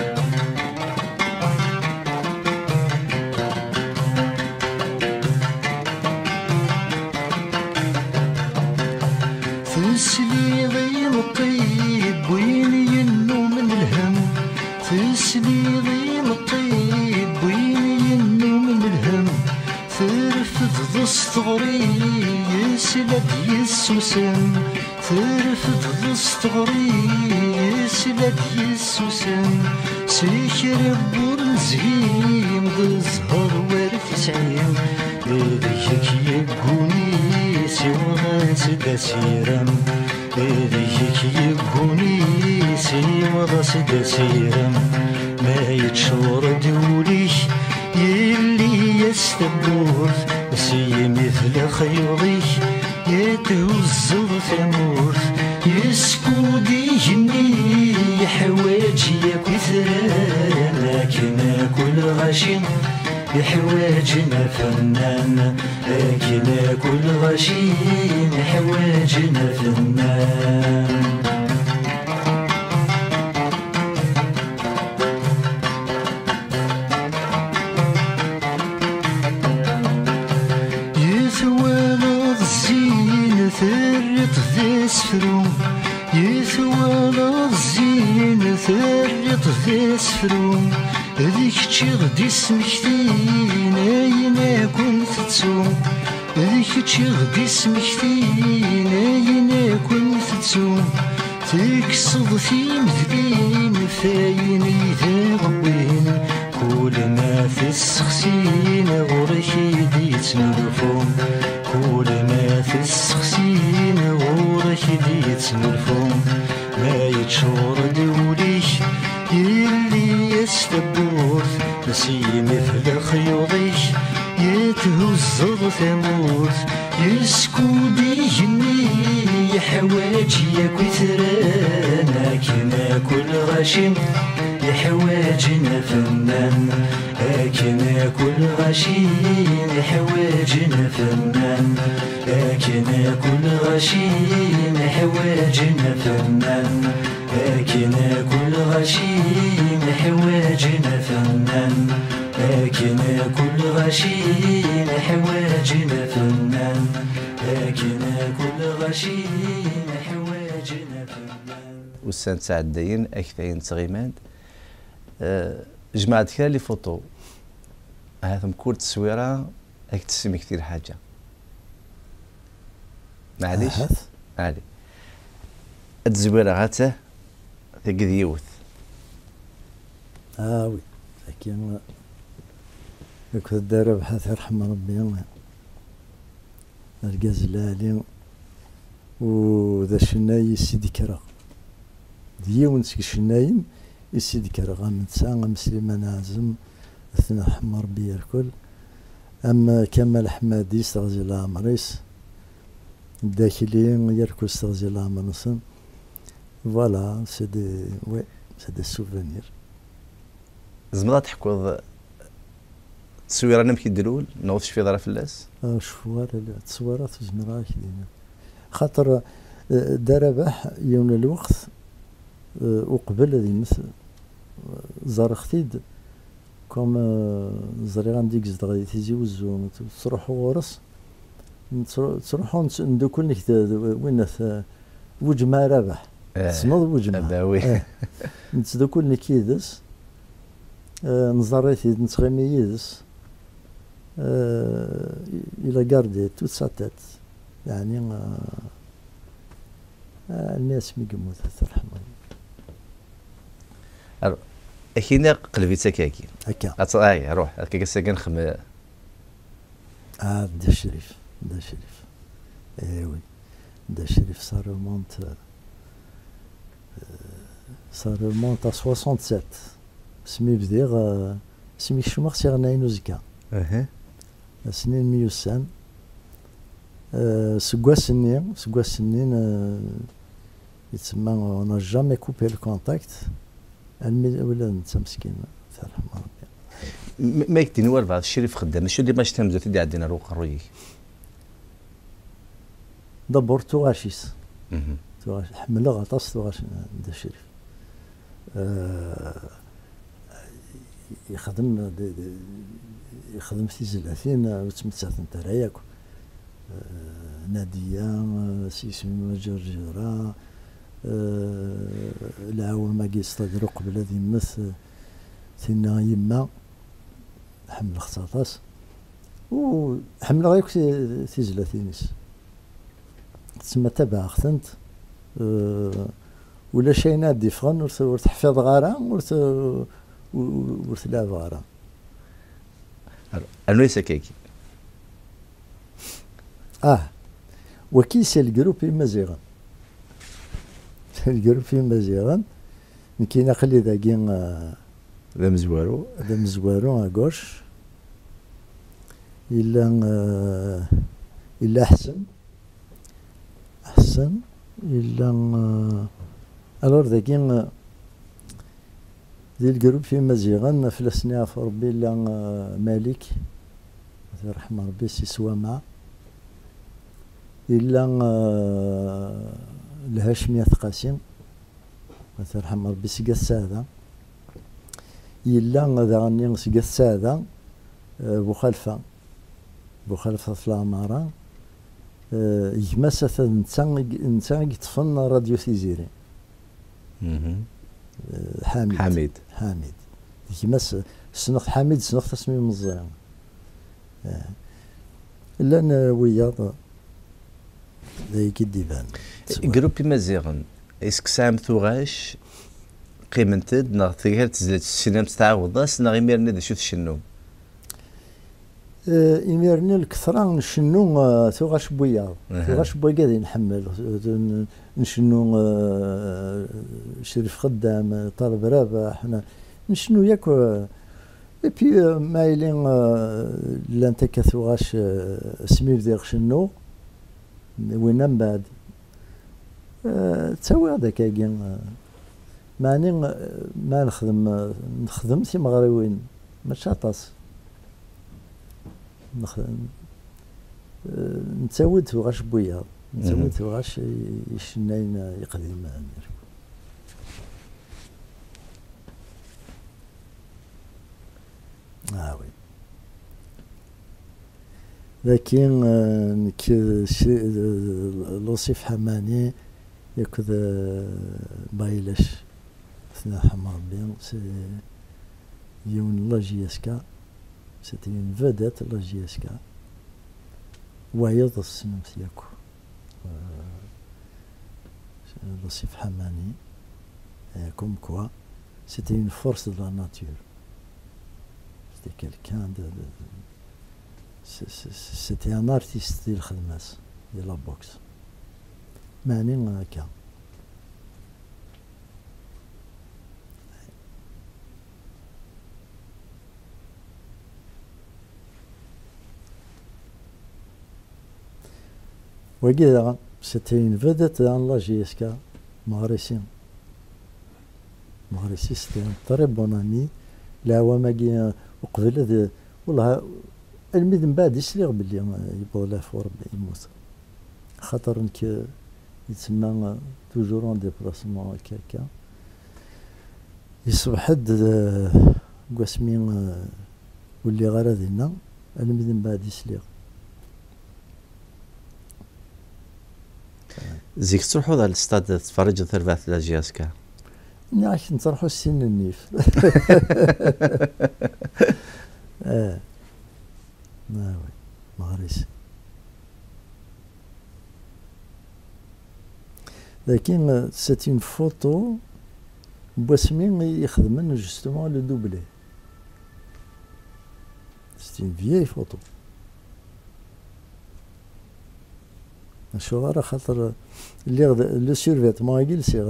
تسليضي الطيب وين ينو من الهم تسليضي الطيب وين ينو من الهم ترفض ضصطغري يسلد يسوسم ترفض ضصطغري يسلد يسوسم سيكر بورنزهيم ضزهر ورث سعيم إذيك يقوني سوى سدا سيرم إذيك يقوني سوى سدا سيرم ما يتشور دوليك يلي يستبورث سي مثل خيوضيك يتهز ثمورث يسكودي جني حواجيك وثرانا لكن كل غشيم يحواجنا فنان لكن كل غشيم يحواجنا فنان يثوالض الزين ثرت ذي سفرو يثوالض الزين ثرت ذي سفرو ذيك تشي غدي سمكتين اينا كنت تسوم ذيك تشي غدي سمكتين اينا كنت تسوم تكسض في مثلين فاين إذا غوين كل ما في السخسين غورك يدي تنرفون كل ما في السخسين غورك يدي تنرفون ما يتشور دوليك يلي تبورت نسيني في الخيوطيش يتهزر ثموت يسكودي جني يحواجي ياكل ثرانا كنا كل غشيم يحواجنا فنان كنا كل غشيم يحواجنا فنان كنا كل غشيم يحواجنا فنان كنا كل غشيم حواجنا فنان كنا كل غشيم حواجنا فنان كنا كل غشيم حواجنا فنان. والسان سعدين أكثرين تغيمان جمعت كلا لي فوتو هذا مكور تصويرة أكتسمي كثير حاجة معليش عادي التزويرة غاته تقد يوث وي لكن كنت داير بحث يرحم ربي الغزلالي وذا الشناي سيدي كرا ديون الشنايم سيدي كرا غام تسعة سليمان عازم اثنى رحم ربي الكل اما كمال حمادي استغزي الله مريس الداخلين يركو استغزي الله مرسن فوالا سي دي سوفونير. زمرا تحكوض تصويره نمكي دلول نوضش في ظرف اللاس شوار التصويرات زمرا كدينا خاطر دربح يوم الوقت وقبل هذه مثل زرختيد كوم زري غنديك زد غادي تيزي وزون تروحوا غورس تروحوا ندوكل نكت وين وجمع رابح تسنض وجمع باوي نتدوكل نكيدس نزريتي نتغمي يدس الى كاردي توت ساتات يعني الناس ميقموت ترحم اكينا قلبيتك كاكي هكا اي روح هكا ساكن خم دا الشريف دا الشريف ايوي دا الشريف صار مونت 67 سمي بديغ سمي شمخ سيغناين وزكا سنين ميوسان سكوا سنين يتسمى on n'a jamais coupé le contact ولا انت مسكين ترحم ربي ما يكتني والبعض الشريف خدام شو اللي ما شتمزو تدي عندنا روق الروي دبر توغاشيس حمل غطاس توغاش دا الشريف يخدم في زلافين وتمتعت انت رايك نادية سيسمي جرجرة العوام ما يستدرو قبل هذه مثل ثنا يما حمل خصاص وحمل غيك في زلافينيس تسمى تبع اختنت ولا شي نادي فغن ورث حفاظ غارة ورث لعب غارة أنو سكاكي وكيس الجروب مزيغا الجروب مزيغا كاين خلي ذاكين ذا مزوارو اغوش الا احسن الا الور ذاكين ديال الجروب في مزيغا فلسني في ربي الا مالك يرحم ربي سي سوامع إلا الهاشمية قاسم يرحم ربي سيقا السادة إلا ذا غني سيقا السادة بوخلفة في العمارة يمسا نتا يطفن راديو تيزيري حميد يمس سنخ حميد سنخ تصميم مزيان إلا أنا ويا ذاك الديفان جروبي مزيغن اسك سام ثوغاش قيمنتد ناغ تغير تزلت السينما تعاوضاس ناغ يميرني ذا شوف شنو يميرني الكثرة نشنو ثوغاش بويا قاعدين نحمل نشنو شريف خدام طالب رابح حنا نشنو ياك بي مايلين لانت كثواش سميف ديال شنو وين من بعد تساوي هذاك كاين معني ما نخدم سي مغربيين ماشي عطاس نخدم نتساود غاش بويا نتساود غاش يشناين يقدم ندير وي لكن لوصيف حماني ياخذ بايلش ثنا حمار بيان سي يون لا جي اس كا سيتي اون فيدات لا جي اس كا وهي تصنف ياكو لوصيف حماني كوم كوا سيتي اون فورس دو لا ناتور سيتي كيلكان سيتي ان ارتيست ديال الخدماس ديال لا بوكس معني هكا وكذا سيتي اون فيدات ان لا جي اس كا مغرسي سيتي ان طري بون امي لا هو ماكي وقبل والله الميد من بعد يسليغ بلي يبغى لا فور يموت خاطر انك يتسمى توجور اون ديبلاسمون هكاكا يصبح حد قاسمين واللي غير هذينا الميد من بعد يسليغ زيك تروحوا ذا الاستاد تفرج ثربات لا جي اس كا عاش نروحوا السن النيف وي مغرسي لكن سيت اون فوتو بواسمين يخدمن جوستومون لو دوبلي سيت اون فيي فوتو شو غير خاطر اللي لو سيرفيتمون يجلسي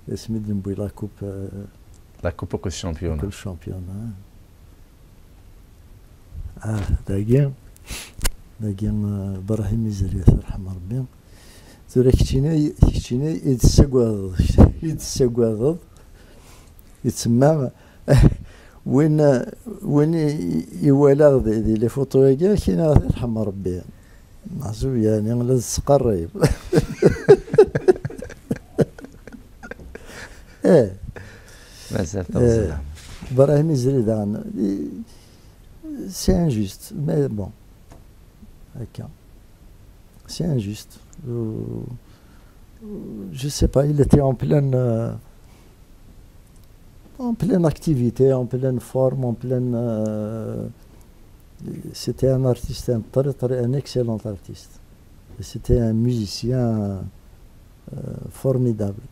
اسمي دنبوي لا كوب كو الشامبيون كل شامبيون داكين ابراهيم يزري يرحم ربي تورا كتينا يتساقواض يتسمى وين يوالا دي لي فوتو هكا كاين يرحم ربي معزو يعني لا تقريب مازال ابراهيم يزري داغن c'est injuste, mais bon, c'est injuste. Je sais pas, il était en pleine activité, en pleine forme, en pleine. C'était un artiste, un excellent artiste. Et c'était un musicien formidable.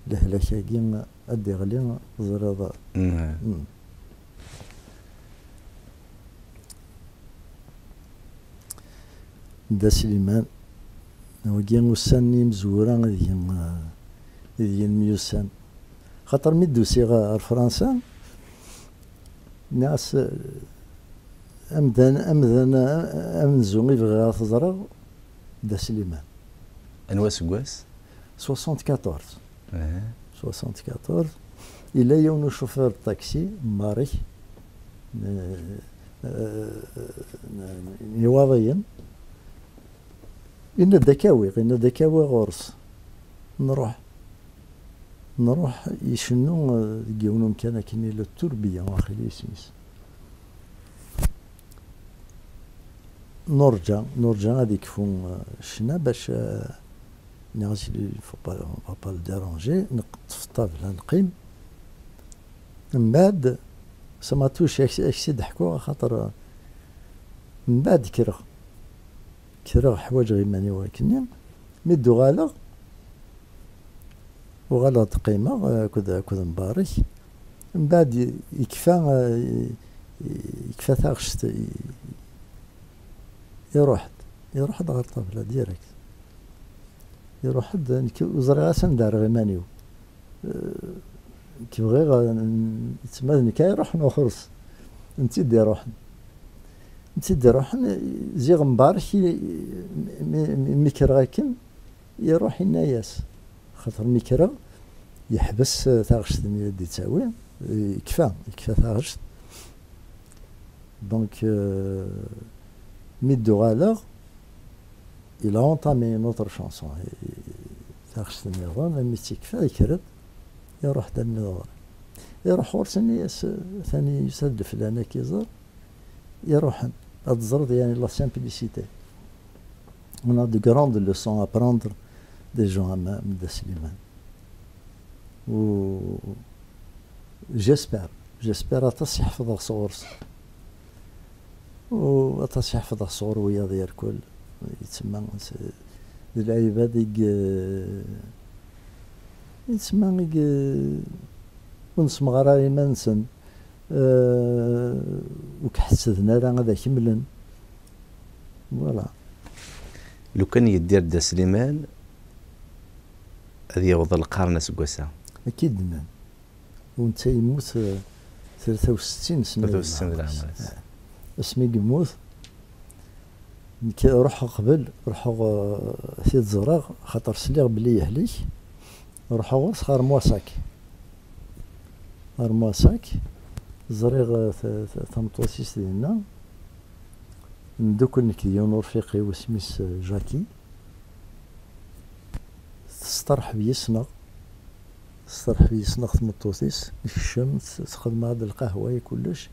لهلاكاكين ادي غلي زرادة دا سليمان وكين وساني مزورا ديال ميوسان خاطر ميدوسي غير فرنسا ناس امزو يبغي تزرع دا سليمان انوا سكواس 74 74 إلا يونو شوفير تاكسي ماري نواضيين إن دكاوي غورس نروح يشنو يجيونو مكان كيني للتربية واخلي يسميس نرجع هذيك فون شنا باش نغسل فو با ديرونجي نقطف الطابلة نقيم من بعد سماتوش اكسي ضحكو خاطر من بعد كرا حوايج غير ماني واكنين ميدو غالا وغالا تقيمة كذا مبارك من بعد يكفى تاغشت يروح دغر الطابلة ديريكت يروح حد وزري غاسن دار غيمانيو كي بغي يتسمى كي يروح نخرس انت دي روح انت دي روح زي غمبارك ميكرا كم يروح الناس خاطر ميكرا يحبس تاغشت دي تساوي يكفى تاغشت دونك ميدو غالغ il a entamé une autre chanson تاغشت النظام لما تكفى يكرد يروح دا النظام يروح ورس الناس ثاني يسدف لنا كيزر يروح أتزرد يعني la simplicité. On a de grandes leçons à prendre des gens à Mda Slimane. و j'espère أتصي حفظ صور وأتصي حفظ صور ويا ديال كل يتسمى العباد يتسمى ونسمع غراي منسن وكحسدنا راه هذا كملا فوالا. لو كان يدير دا سليمان هذه يوض القرن سكوسا اكيد نعم. وانت يموت 63 سنه 63 العام اسمي يموت روح قبل روح سيد زراغ خاطر سليغ بلي يهليك روح غوص خار مواساك زريغ تمطوسيس ديالنا ندوك نكديون رفيقي وسميس جاكي تسترح بيسنا تمطوسيس الشم تخدم هاد القهوة كلش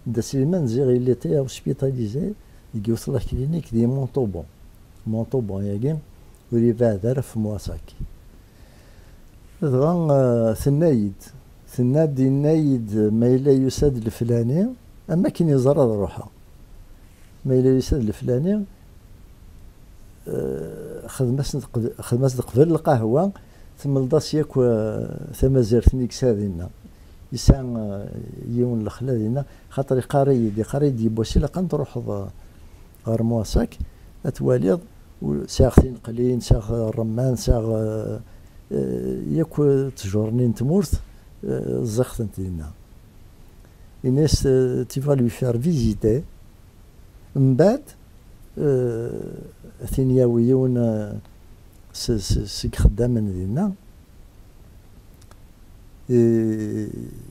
دا سليمان زيغ اللي تي هوسبيتاليزي يجيوص له كلينيك دي مونطوبون ياكين وري بعد في مواساكي دغا ثناد النايد ما إلا يساد الفلاني أما كين يزرد روحها ما إلا يساد الفلاني خدمت قبل القهوة ثم لداس ياك ثم زرتني كسادينا يسان يون الخلادينا خاطر يقاري يبوسي لقن تروح غير مواساك أتواليض ساغتين قليل ساغ الرمان ساغ ياك تجورنين تمورت زختن تينا الناس تيفا لوي فار فيزيتي من بعد ثينياويون سيك خدامن دينا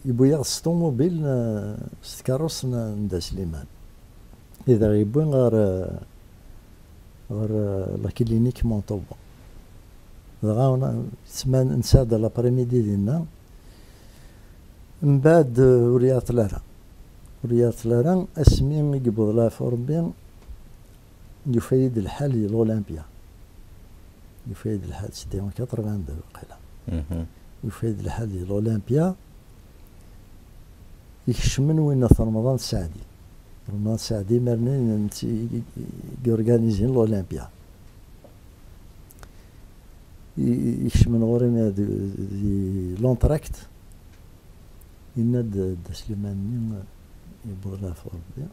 يبو يغص طوموبيل ستكاروس ندا سليمان إذا غيبوين غير لا كلينيك مونطوبون دغا تسمى نساد لابريميدي ديالنا من بعد ورياض لارا اسمي يقبض لها في ربي يفيد الحال ديال الأولمبيا يفيد الحال سيتي 82 وقيلا يفيد الحال ديال الأولمبيا يكشمن وين في رمضان السعدي مرنين يورغانيزين الأولمبيا يكشمن غورينا دي لونتراكت يناد دا سليمان يبغى لها في ربي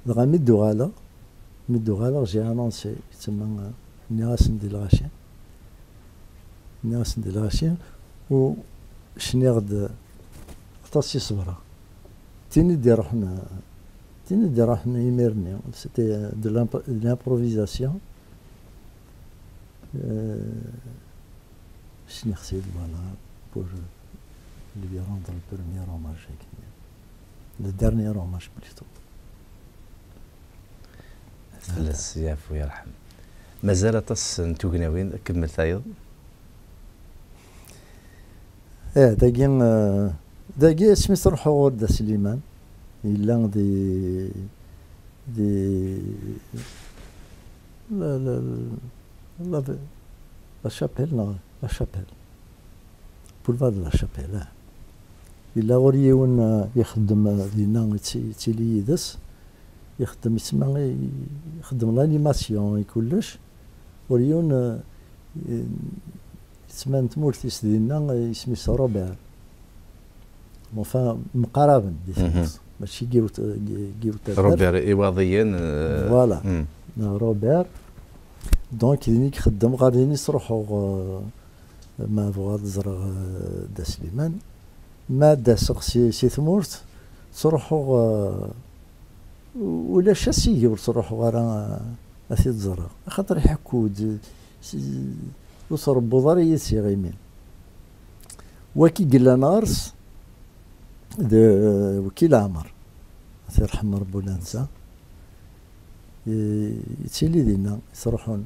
دغا ميدو غالا جي انونسي تسمى نيغاس ندير الغاشين و شنيغد خطاسي صبرا تيني دي روحنا يميرني سيتي دو لامبروفيزاسيون شني خسيت فوالا بور lui rendre le premier hommage, le dernier hommage plutôt. ثلاث يعفو يرحم. مازال تص نتوغناوين كمل تايض؟ داكي سميت روحو غور دا سليمان إلا دي لا شابيل بولفار دو لا شابيل إلا غوريون يخدم دينا تيلي يدس يخدم يسمى يخدم لانيماسيون كلش وريون يسمى تمورتيس دينا يسميس روبير مفا مقاربا ماشي جيو روبير إيواضيين فوالا روبير دونك دينيك خدام غادي تروحوا ما بغا تزرع دا سليمان ما دا سقسي سي ثمورت تروحوا ولا شاسي تروحوا غير اثي تزرع خاطر يحكوا وتربوا ضري سي غيمين وكي قلنا نارس وكيل عمر الله يرحم ربو لا ننسى يتسيلي دينا يصرحون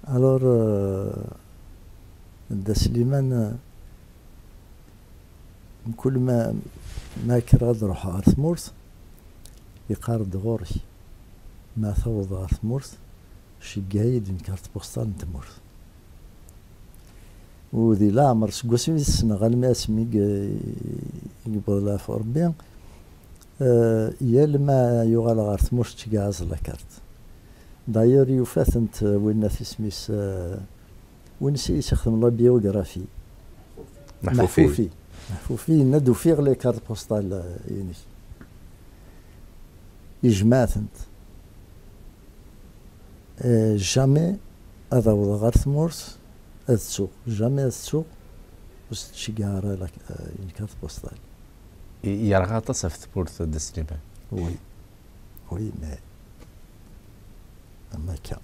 الور دا سليمان كل ما كرا نروح على ثمورت يقارد غوري ما ثوض على ثمورت شي قايد من كارت بوستال نتمورت وذي لا عمر سقوسمي السنة غالما اسمي يقبض لا في ربي يا لما يغال غار ثمورت تقاعز لا كارت داير يفاثنت وين في سميس وين يستخدم لا بيوغرافي محفوفي ندو فيه لي كارت بوستال يني يجمعثنت جامي هذا وضع غار ثمورت السوق جامي السوق وستشي كاع لك كارت بوستال يرغى تصف ثبورت دا سليمان وي ما كان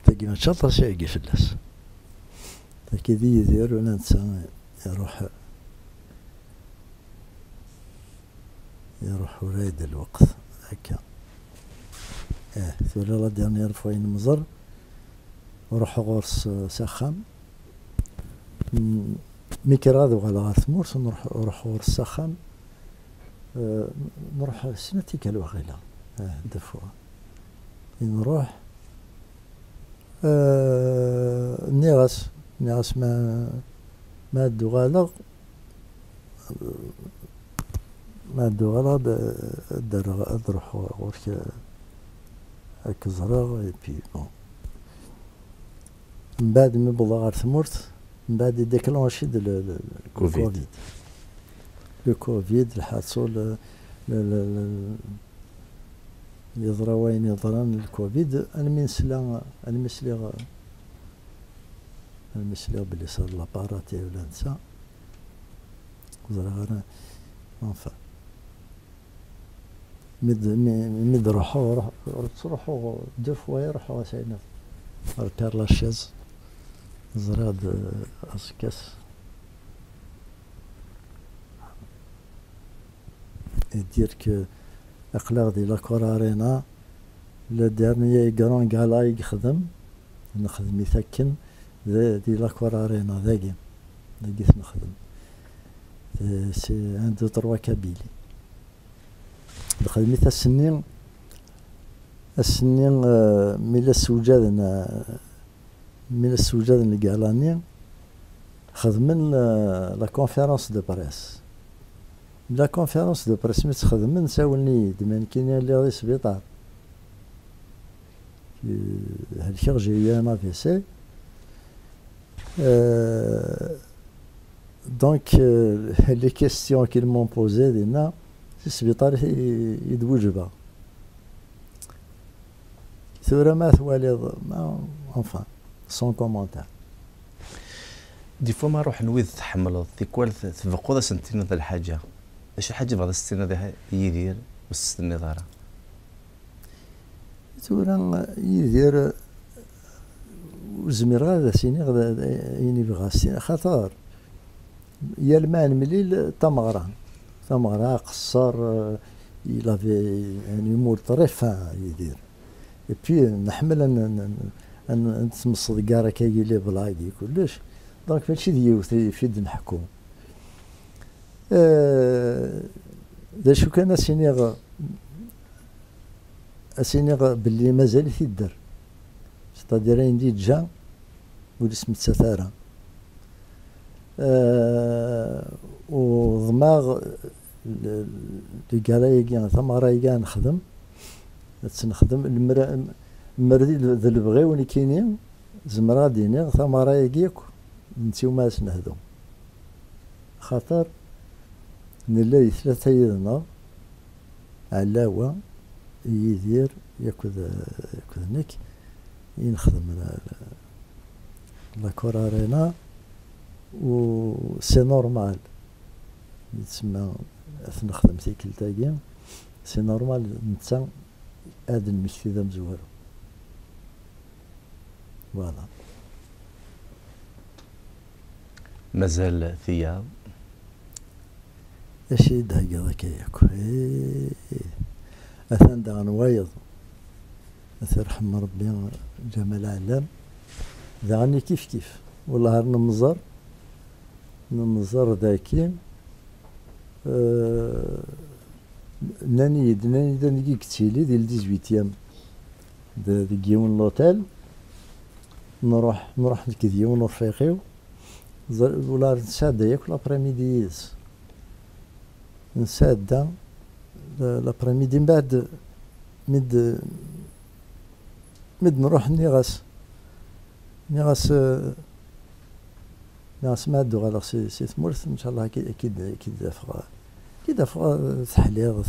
تاقي ما شاطر شيء في الناس تاقي ذي يدير ولا ننسى يروح ورايد الوقت هكا ثولا لا ديرنيير فوا مزر وروح غورس سخام ميكراد وغالا غار ثمورت نروح غورس سخام نروح سنتي كالوغيلا دفوا نروح نيغاس ما دوغالا نروح غورك هاك زراغ اي بي بون من بعد مي بوضا غار ثمورت من بعد ديكلونشي الكوفيد الحصول يضرا وين يضران الكوفيد انا مسلي بلي صار لاباراتي ولا نسى زرا غير انفا مد روحو دو فوا يروحو ساينا ركار لاشاز زراد اسكاس يديرك اقلاغ دي لاكور ارينا لا ديرني كرون كالاي نخدم يثكن دي لاكور ارينا ذاكي نخدم سي عنده 3 كابيلي خدمت السنين ميلا السوجاد اللي قالاني خدمن لا كونفيرونس دو بريس مت خدمن ساولني دمان كاين اللي غادي سبيطار هالشيء جاي انا في سي دونك لي كيستيون كي مون بوزي دينا في السبيطار يدوجبها ثورة ما ثوالي انفان سون كومونتير دي فوا ما روح نويض تحمل تيكوال تفقود سنتين ذا الحاجة اش الحاجة بعض السنين ذا يدير والسن دارا ثورة يدير وزمير هذا سيني غدا يني بغا السين خطر يا المان مليل ثمغرة قصر إلا في يعني أمور طريفة يدير بي نحمل أن تمصد كارا كاي لي بلاقي كلش دونك فهادشي ديال يفيد نحكو دا شو كان اسينيغ باللي مازال يدير ستادير عندي جا والاسم تساتارا وضماغ اللي قال ثمرة يجي نخدم المردي ذا البغي وني كاينين زمرا ديني ثمرة يجيك نتيو ما نهدو خاطر نلاقي ثلاثة يدنا علاوة يدير ياكل نيك ينخدم لا كور ارينا و سي نورمال يتسمى نخدم تيكلتاكي سي نورمال نتا هاد المشي ذا مزوار فوالا. مازال ثياب اشي داقا ذاك ياكو اثان دا نوايض اثر رحم ربي جمال علام داغني كيف والله نمزر ذاكين ناني داني كتيلي ديال 18 دي كيون لوتيل نروح لكديون ورفيقي ولا نساد ياك لابريميدي نساد لابريميدي من بعد مد نروح نيغاس ما دو غالا سي ثمورث ان شاء الله اكيد دافغ تحليض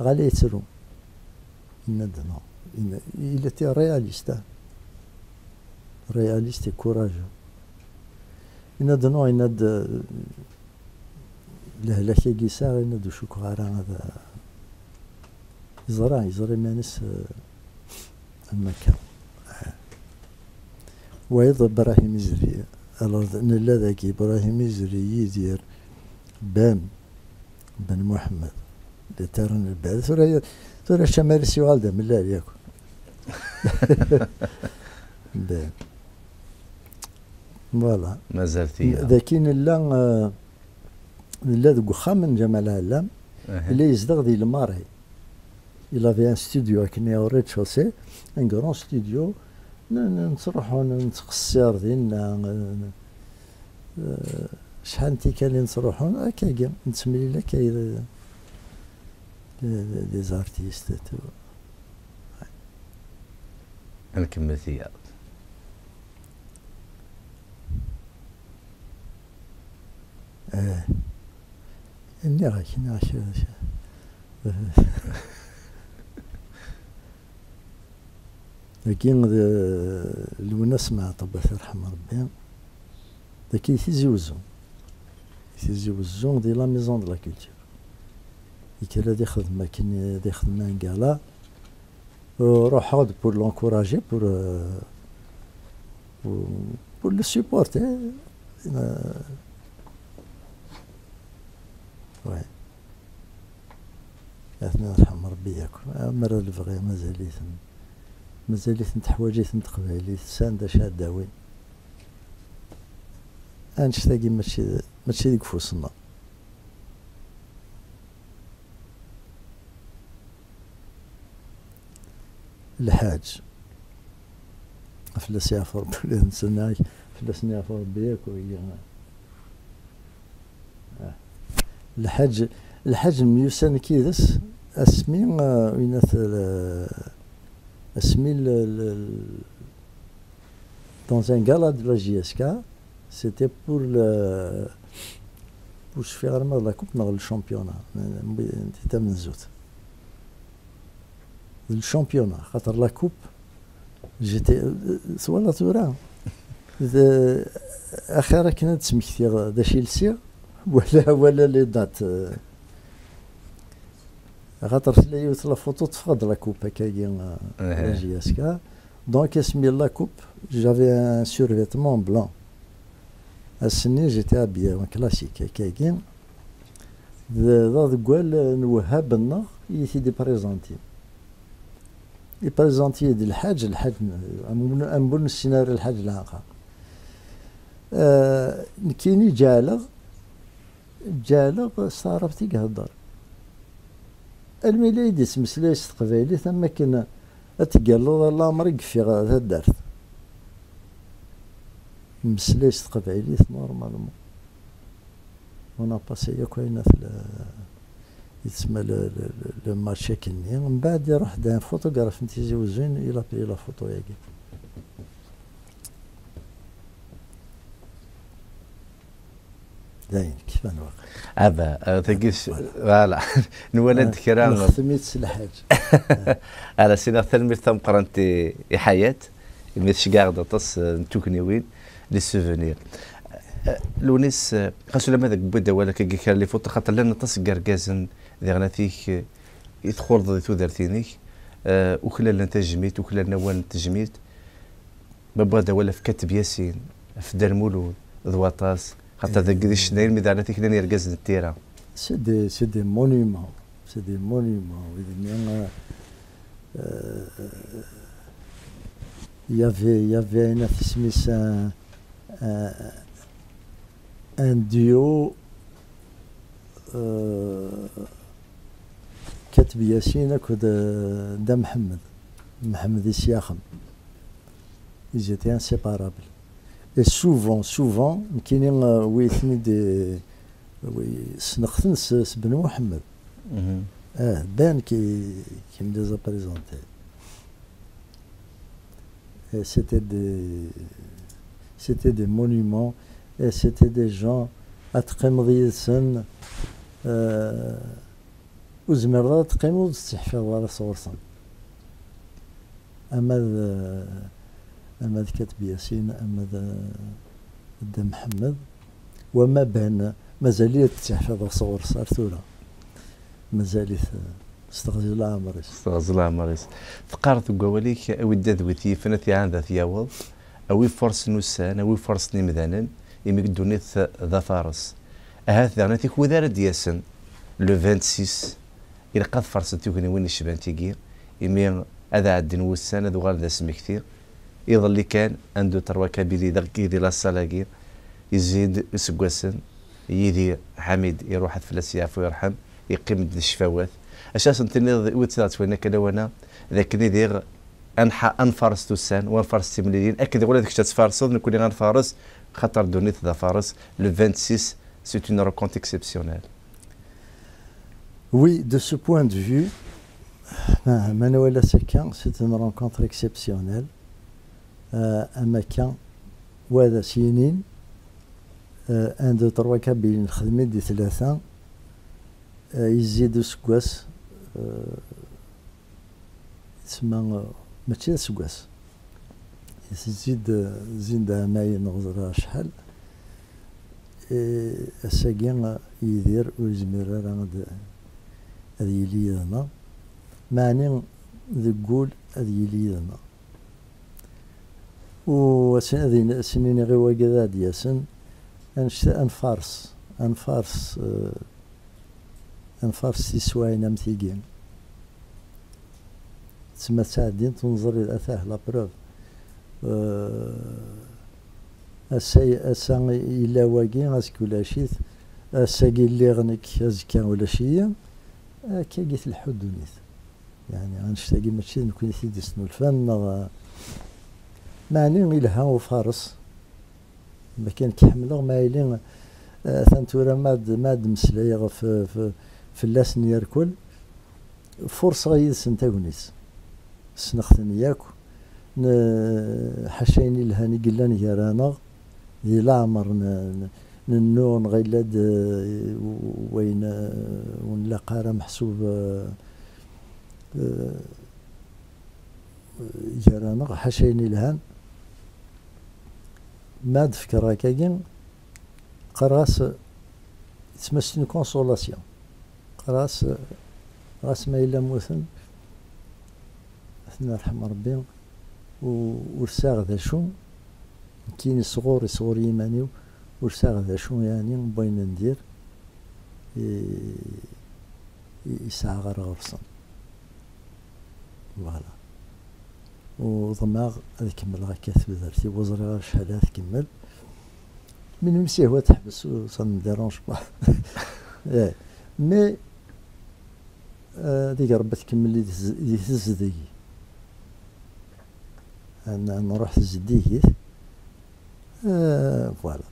غالي يتسرو يندنا إلا تي رياليست كوراجو يندنا يند لهلاكي كيسا يند شكرا هذا يزرع مانس المكان ويض إبراهيم الزري نلا ذاك إبراهيم الزري يدير بن محمد لترن البعث ثورة شمال السؤال ده من الله ياكل بن فوالا مازال ثياب ذاكين لا ذوك خامن جمال علام اللي يزدغ دي الماري il avait un studio كنا au rez-de-chaussée un grand studio نروحو نتقصر ديالنا شحال نتي كان نروحو هكاكا نتسمي لك لي زارتيست نكمل ثياب إني غاك لكن الوناس مع طبعا يرحم ربي لكن يتزوزون دي لا ميزون دو لا كولتور يكرا دي خدمة كاين دي خدمة نقالا روح هاد بور لونكوراجي بور لو سيبورتي وي اثناء يرحم ربي ياكل مرة الفغي مازاليت نتحواجيت نتقبالي ساندا شاداوي انشتاقي ماشي ديك فوسنا الحاج فلاس يعفر نسناي فلاس يعفر بياك وهي الحاج ميوسان كيدس اسمي وينات اسمي dans un gala de la JSK c'était pour faire la coupe dans le championnat انت من زوت الشامبيونات خاطر لا كوب جيتي سوالا تورا اخيرا كنا تسمكتي دا شيلسي ولا لي دات خاطر تلاقي لا فوتو تفقد لا كوب هكايا لا جي اس كا دونك اسمي لا كوب جافي ان سورفيتمون بلان السني جيتي ابيا كلاسيك هكايا ذا قال نوهب لنا يتي بريزونتي يبريزونتي ديال الحاج امبون السيناريو الحاج العاقه كيني جالغ صارفتي كهضر الميلاد يسمسلاش تقبايلي ثم كنا اتقالو الله مريق في هذا الدرت مسلاش تقبايلي نورمالمون وانا باسي كاينه يتسمى لو ماتش كني من بعد يروح دان فوتوغراف نتيجي وزين الى بي لا فوتو ياكي داين كيف انا واقع ابا تقيس فوالا نولد كرام خدمت الحاج على سينا تلميذ تم قرنتي حياه مش قاعد تص نتوكني وين لي سوفونير لونيس خاصو لما ذاك بدا ولا كان لي فوت خاطر لنا تص كركازن ذيغناتيك يدخل ضد تودرتينيك وخلال تجميت وخلال نوال تجميت ما بغا ولا في كتب ياسين في دار مولود ضواطاس خاطر ذاك دي الشنايل ميداناتيك لان يركز التيرا سي دي مونيمون il y avait un Smith un duo كتب ياسين كود دا محمد السياخم ils étaient inséparables et souvent كاينين ويثني دي سنختن بن محمد بان كي me les a présentés et c'était des monuments et c'était des gens أتقيم ضيسن وزمرات تقيموا تستحفظ على صورصن أما كتب ياسين أما دا محمد وما بان مازالية تستحفظ على صورص أرثورة مازالية استغزل عمريس فقارت قواليك أو الدذوتي فنثي عن ذات ياوض أو فرس نسان أو فرس نمذانا يمي قدونيث ذا فارس أهات ذاناتيك وذار دياسن لو 26 إلى قد فرصت يكون وين الشبان تيجي يمين هذا عدن وسان هذا غال ذا سمي كثير يظل اللي كان عنده تروى كابيلي ذاك يدي لا سالاكير يزيد يسقسن يدي حميد يروح فلاس يعفو يرحم يقيم الشفاوات أساسا تني وتسات وين كذا وانا ذاك ندير أنفارس توسان وانفارس تمليين أكيد ولا ذاك تفارس نكون غنفارس خاطر دونيت ذا فارس le 26 c'est une rencontre exceptionnelle. Oui, de ce point de vue, Manuela Sekan, c'est une rencontre exceptionnelle. Amakan, Wada Sinin, 1, 2, 3 كابين خدمت دي 3 يزيدوا سكواس تسمى ماشي سكواس زيد عماين نغزر شحال الساقين يدير ويزمر هذا يلي هنا معني ذقول هذا يلي هنا وسنين غير وكذا دياسن أنفارس تسواين أمثيقين تسمى ساعدين تنظر إلى أثاه لا بروف أسا إلا واقين أسكو لاشيث أساقي اللي غنك أزكا ولا شيء كي قيت الحدونيث يعني غنشتاقي ماشي نكون ثيدي سنو الفن معني إلها وفارس ما كان كيحملغ ما إلين ثانتورا ماد مسلايا في اللاسن يركل فرصة يدسن تاونيس سنختن ياكو حشيني الهاني قلاني يرانا ذي العمر ننون غيلاد وين ونلاقى محسوب يرانا حشيني الهان ماد فكرة كاين قراس تمثل كونسولاسيون قراس ما إلا موثن الله يرحم ربي ورساغ ذا شو كاين صغور يمانيو ورساغ ذا شو يعني بين ندير يسعى غير غرسن فوالا وضماغ هذا كمل غا كاتب درتي وزري غير شحال تكمل من مسيه هو تحبس وصن ديرونج با مي ديك ربي تكمل لي تزدي أنا نروح تزديه فوالا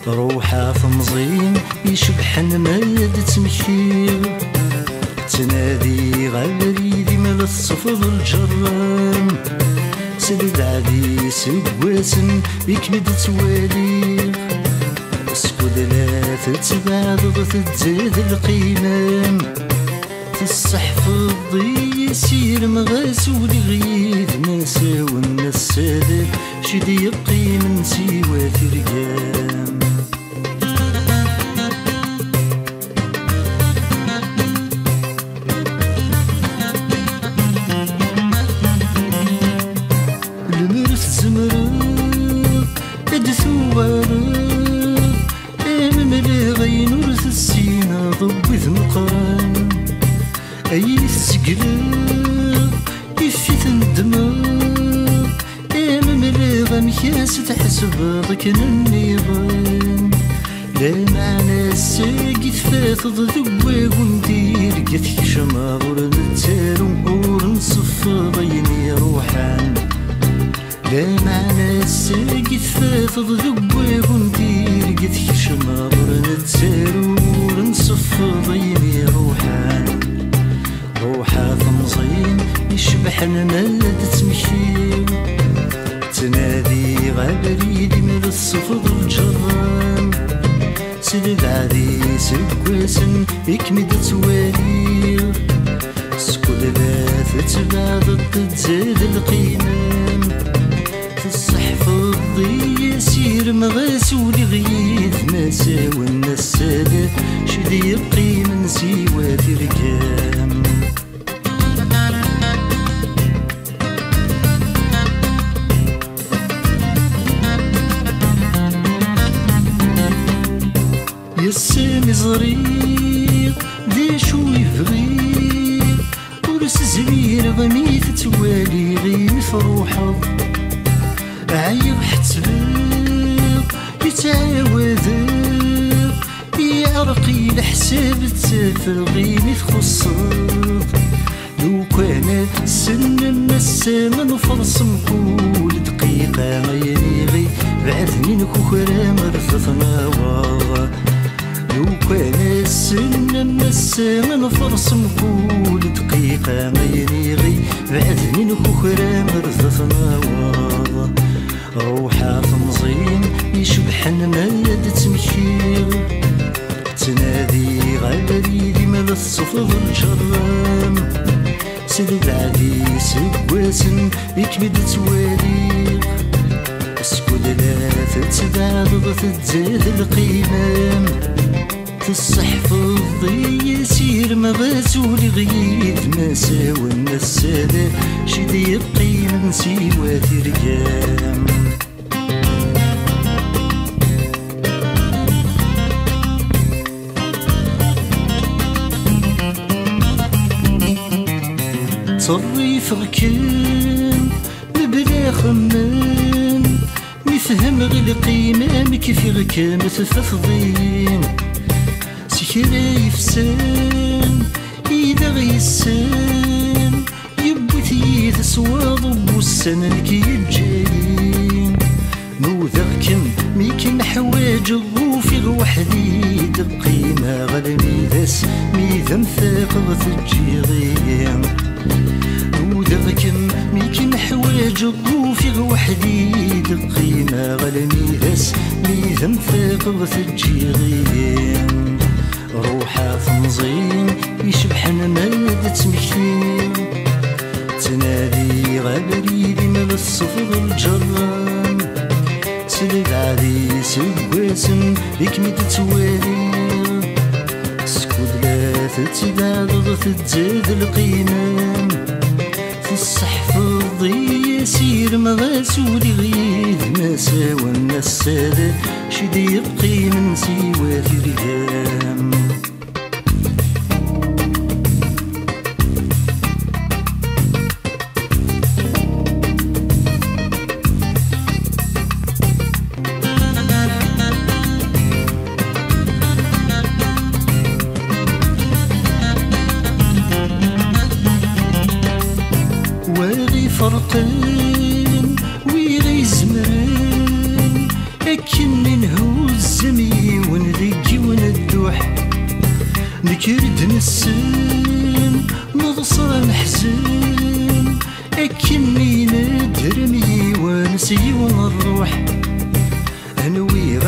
روحها فمزين يشبح نمد تمشي تنادي غالي الصفر الجرام سلد عدي سواسن يكمد توالي اسكود لا تتبعض تتزاد القيمة تصحف الضي يسير مغاسول غيث ما ساوى النسادة شدي يبقي من سوى ترقام المرث زمرق ادثوارق امملي غين ورث السينا ضبث مقران اي السقلق يفيت الدماغ امملي غمكاس تحسب ضكن النيران لا معنى الساقي تفات ضذوي وندير قتك شماغور نتارو ورنصف ضيني روحان لا معنى الساقي تفات ضذوي وندير قتك شماغور نتارو ورنصف ضيني روحان روحا تمزين يشبح الملد تمشي تنادي غابريدي من الصفر الجرام سلد عدي سكواسن يكمد توالي سكود لا تتبعض تتزاد القيمة تصحف الضي يسير مغاسول غيث ما ساوى النسادة شدي يبقي من سوى تركام يسامي زريق ديشو يفغيق ورس زمير غميت توالي غيم فروحه عيب حتبق يتعاوذق يعرقي لحساب تسافر غيم تخصق لو كان سن النسام فرص مقول دقيقة غيري بعثني نكوخرا مرثثنا واغا لو كان السن النسام فرص مقول دقيقة غيري بعثني نكوخرا مرثثنا واغا روحا تمزين يشبح الملد تمشير تنادي غالي مال الصفر الجرام سلد عدي سواسن يكمد توالي اسكود لا تتبعض تتزاد القيمة تصحف الضي يسير مغاسول غيث ما ساوى النسادة شدي يبقي من سوى ترقام صريف غكان مبلا خمان مفهم غي القيمة مكيف غكام تفضين سكرا يفسان إذا غيسان يبوث يتسواض بوسان كي يجالين نوذغكم ميكن حواج الروفي غوحدي دقيمة غلمي ذاس ميذا مثاقض تجيغين نوذغكم ميكن حواج الروفي غوحدي دقيمة غلمي ذاس ميذا مثاقض تجيغين روحا تنزين يشبح الملد تمكين تنادي غابريدي مال الصفر الجرام سلد عدي سواسن يكمد توالي سكود لا تتبعض تتزاد القيمة تصحف الضي يسير مغاسول غيث ما ساوى النسادة شدي يبقي من سوى ترقام واغي فرقان ويغي زمران أكن نهو الزمي ونذكي وندوح نكرد نسان نضصان حزان أكني ندرمي ونسي ونروح أنوي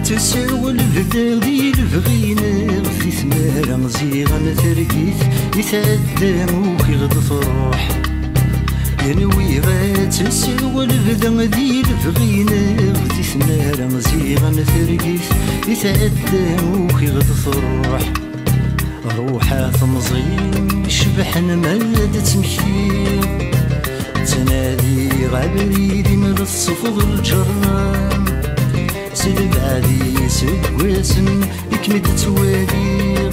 تساول بداغي البغينا في ثمارة مزيغا ترقيت يتعدم وكيغض تروح أنوي تساول بداغي البغينا في ثمارة مزيغا ترقيت يتعدم وكيغض تروح روحها تمزين شبحنا مادة تمكين تنادي غابريدي من الصفض الجرام سلب عادي سقواسن يكمد توالير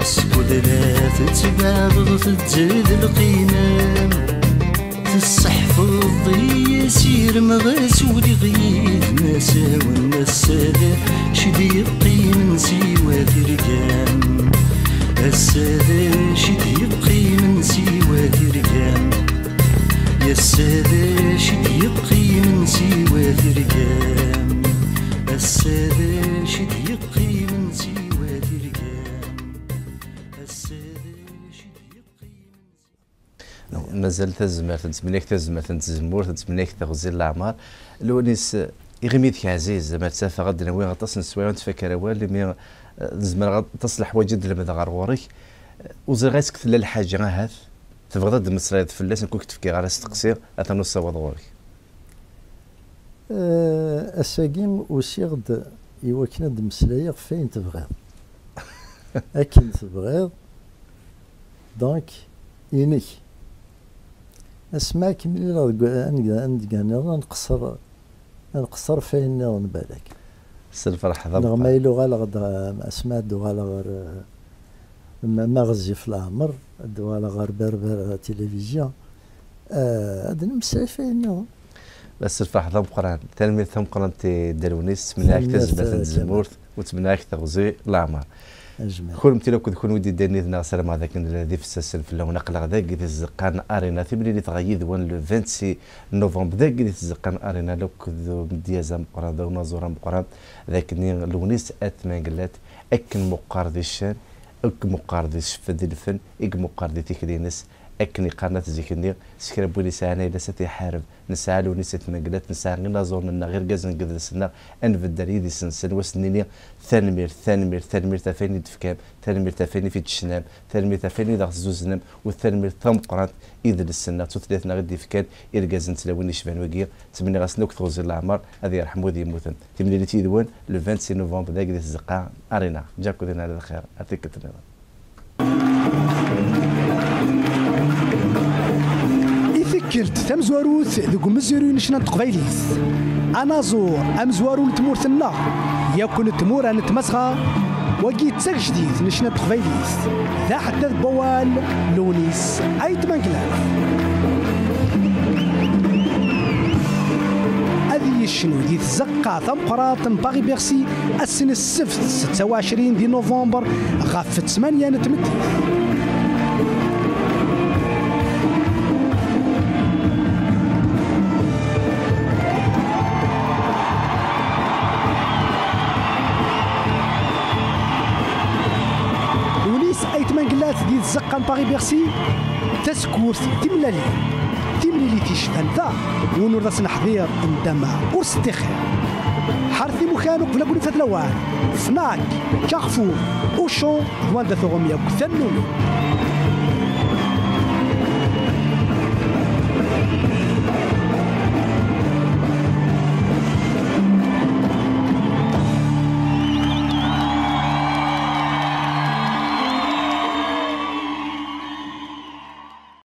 سكود لا تتبادل تزيد القيمة تستحفظ يسير مغاسود غيث ما ساوى السادة شدي يبقي من سوى ترقام السادة شدي يبقي من سوى ترقام يا السادة شدي يبقي من سوى ترقام السادة شدي يبقي من سوى ترقام السادة شدي يبقي من مازال تزمر تنتمنيك تزمر تنتزمور تنتمنيك تغزيل الأعمار لونيس يغميدك عزيز ما تسافى غدا وين غطاس نسوي ونتفكر والي مي زمر تصلح وجد لما غار غوريك وزر غاسك ثلا الحاجة هاث تبغى ضد مسرائيل فلاس نكون كتفكي على تقصير أثنو الصواد غوريك الساقيم وسيغد يوكنا دمسلايا فين تبغيض أكن تبغيض دونك إنك أسمعك من نقصر فين نبالك الفرح ضبط نغما يلو غالغ أسماء دو غالغ مغزي في العمر دو غالغ بربر تلفزيون هذا نمسي فين بس الفرح ضم قران تلميذ ثم قران تدلونيس تمناك تزبط الزمورث وتمناك تغزي الأعمار أجمل كل متلو كون ودي داني ذنا سلام هذاك الذي في السلسل في اللون نقل ذاك اللي تزقان ارينا تبني اللي تغيد وان لو 26 نوفمبر ذاك اللي تزقان ارينا لو كذو ديازام قران ذو نزورام قران ذاك ني لونيس اثمان قلات اكن مقاردي الشان اك مقاردي شفد الفن اك مقاردي تكرينس اكني قناه زيكني سكر بولي ساعه الى ستي حارب نسعى لو نسيت مقلات نسعى غير نزور منا غير كازن قدسنا ان في الدري دي سنسل وسنيني ثانمير تفاني دفكام ثانمير تفاني في الشنام ثانمير تفاني داخل زوزنم والثانمير ثم قرات اذا السنه ثلاثنا غدي فكان الى كازن تلاوني شبان وكير تمني غاسنوك تغزر العمر هذه يرحم ودي يموتن تمني اللي تيدوان لو 26 نوفمبر ذاك ديال الزقاع ارينا جاكو دينا على الخير يعطيك التنظيم كرت تمزواروث ذوك مزيرين شنا تقبايليس انا زور امزوارو تمورتنا يكون تمور ان تمسخه وكي تسك جديد نشنا تقبايليس ذا حتى بوال لونيس ايت مانكلاف هذه الشنو دي تزقى ثم قرات باغي بيرسي السنه السبت 26 دي نوفمبر غاف 8 نتمدي ديال الزقان باغي بيرسي تسكورت تملالي تيشفان ذا ونور ذا سنحضير ندما ورستخير حرثي مكانو قبل قولي فات لوان فناك كارفور اوشون دوان ذا ثغوميا وكثنوني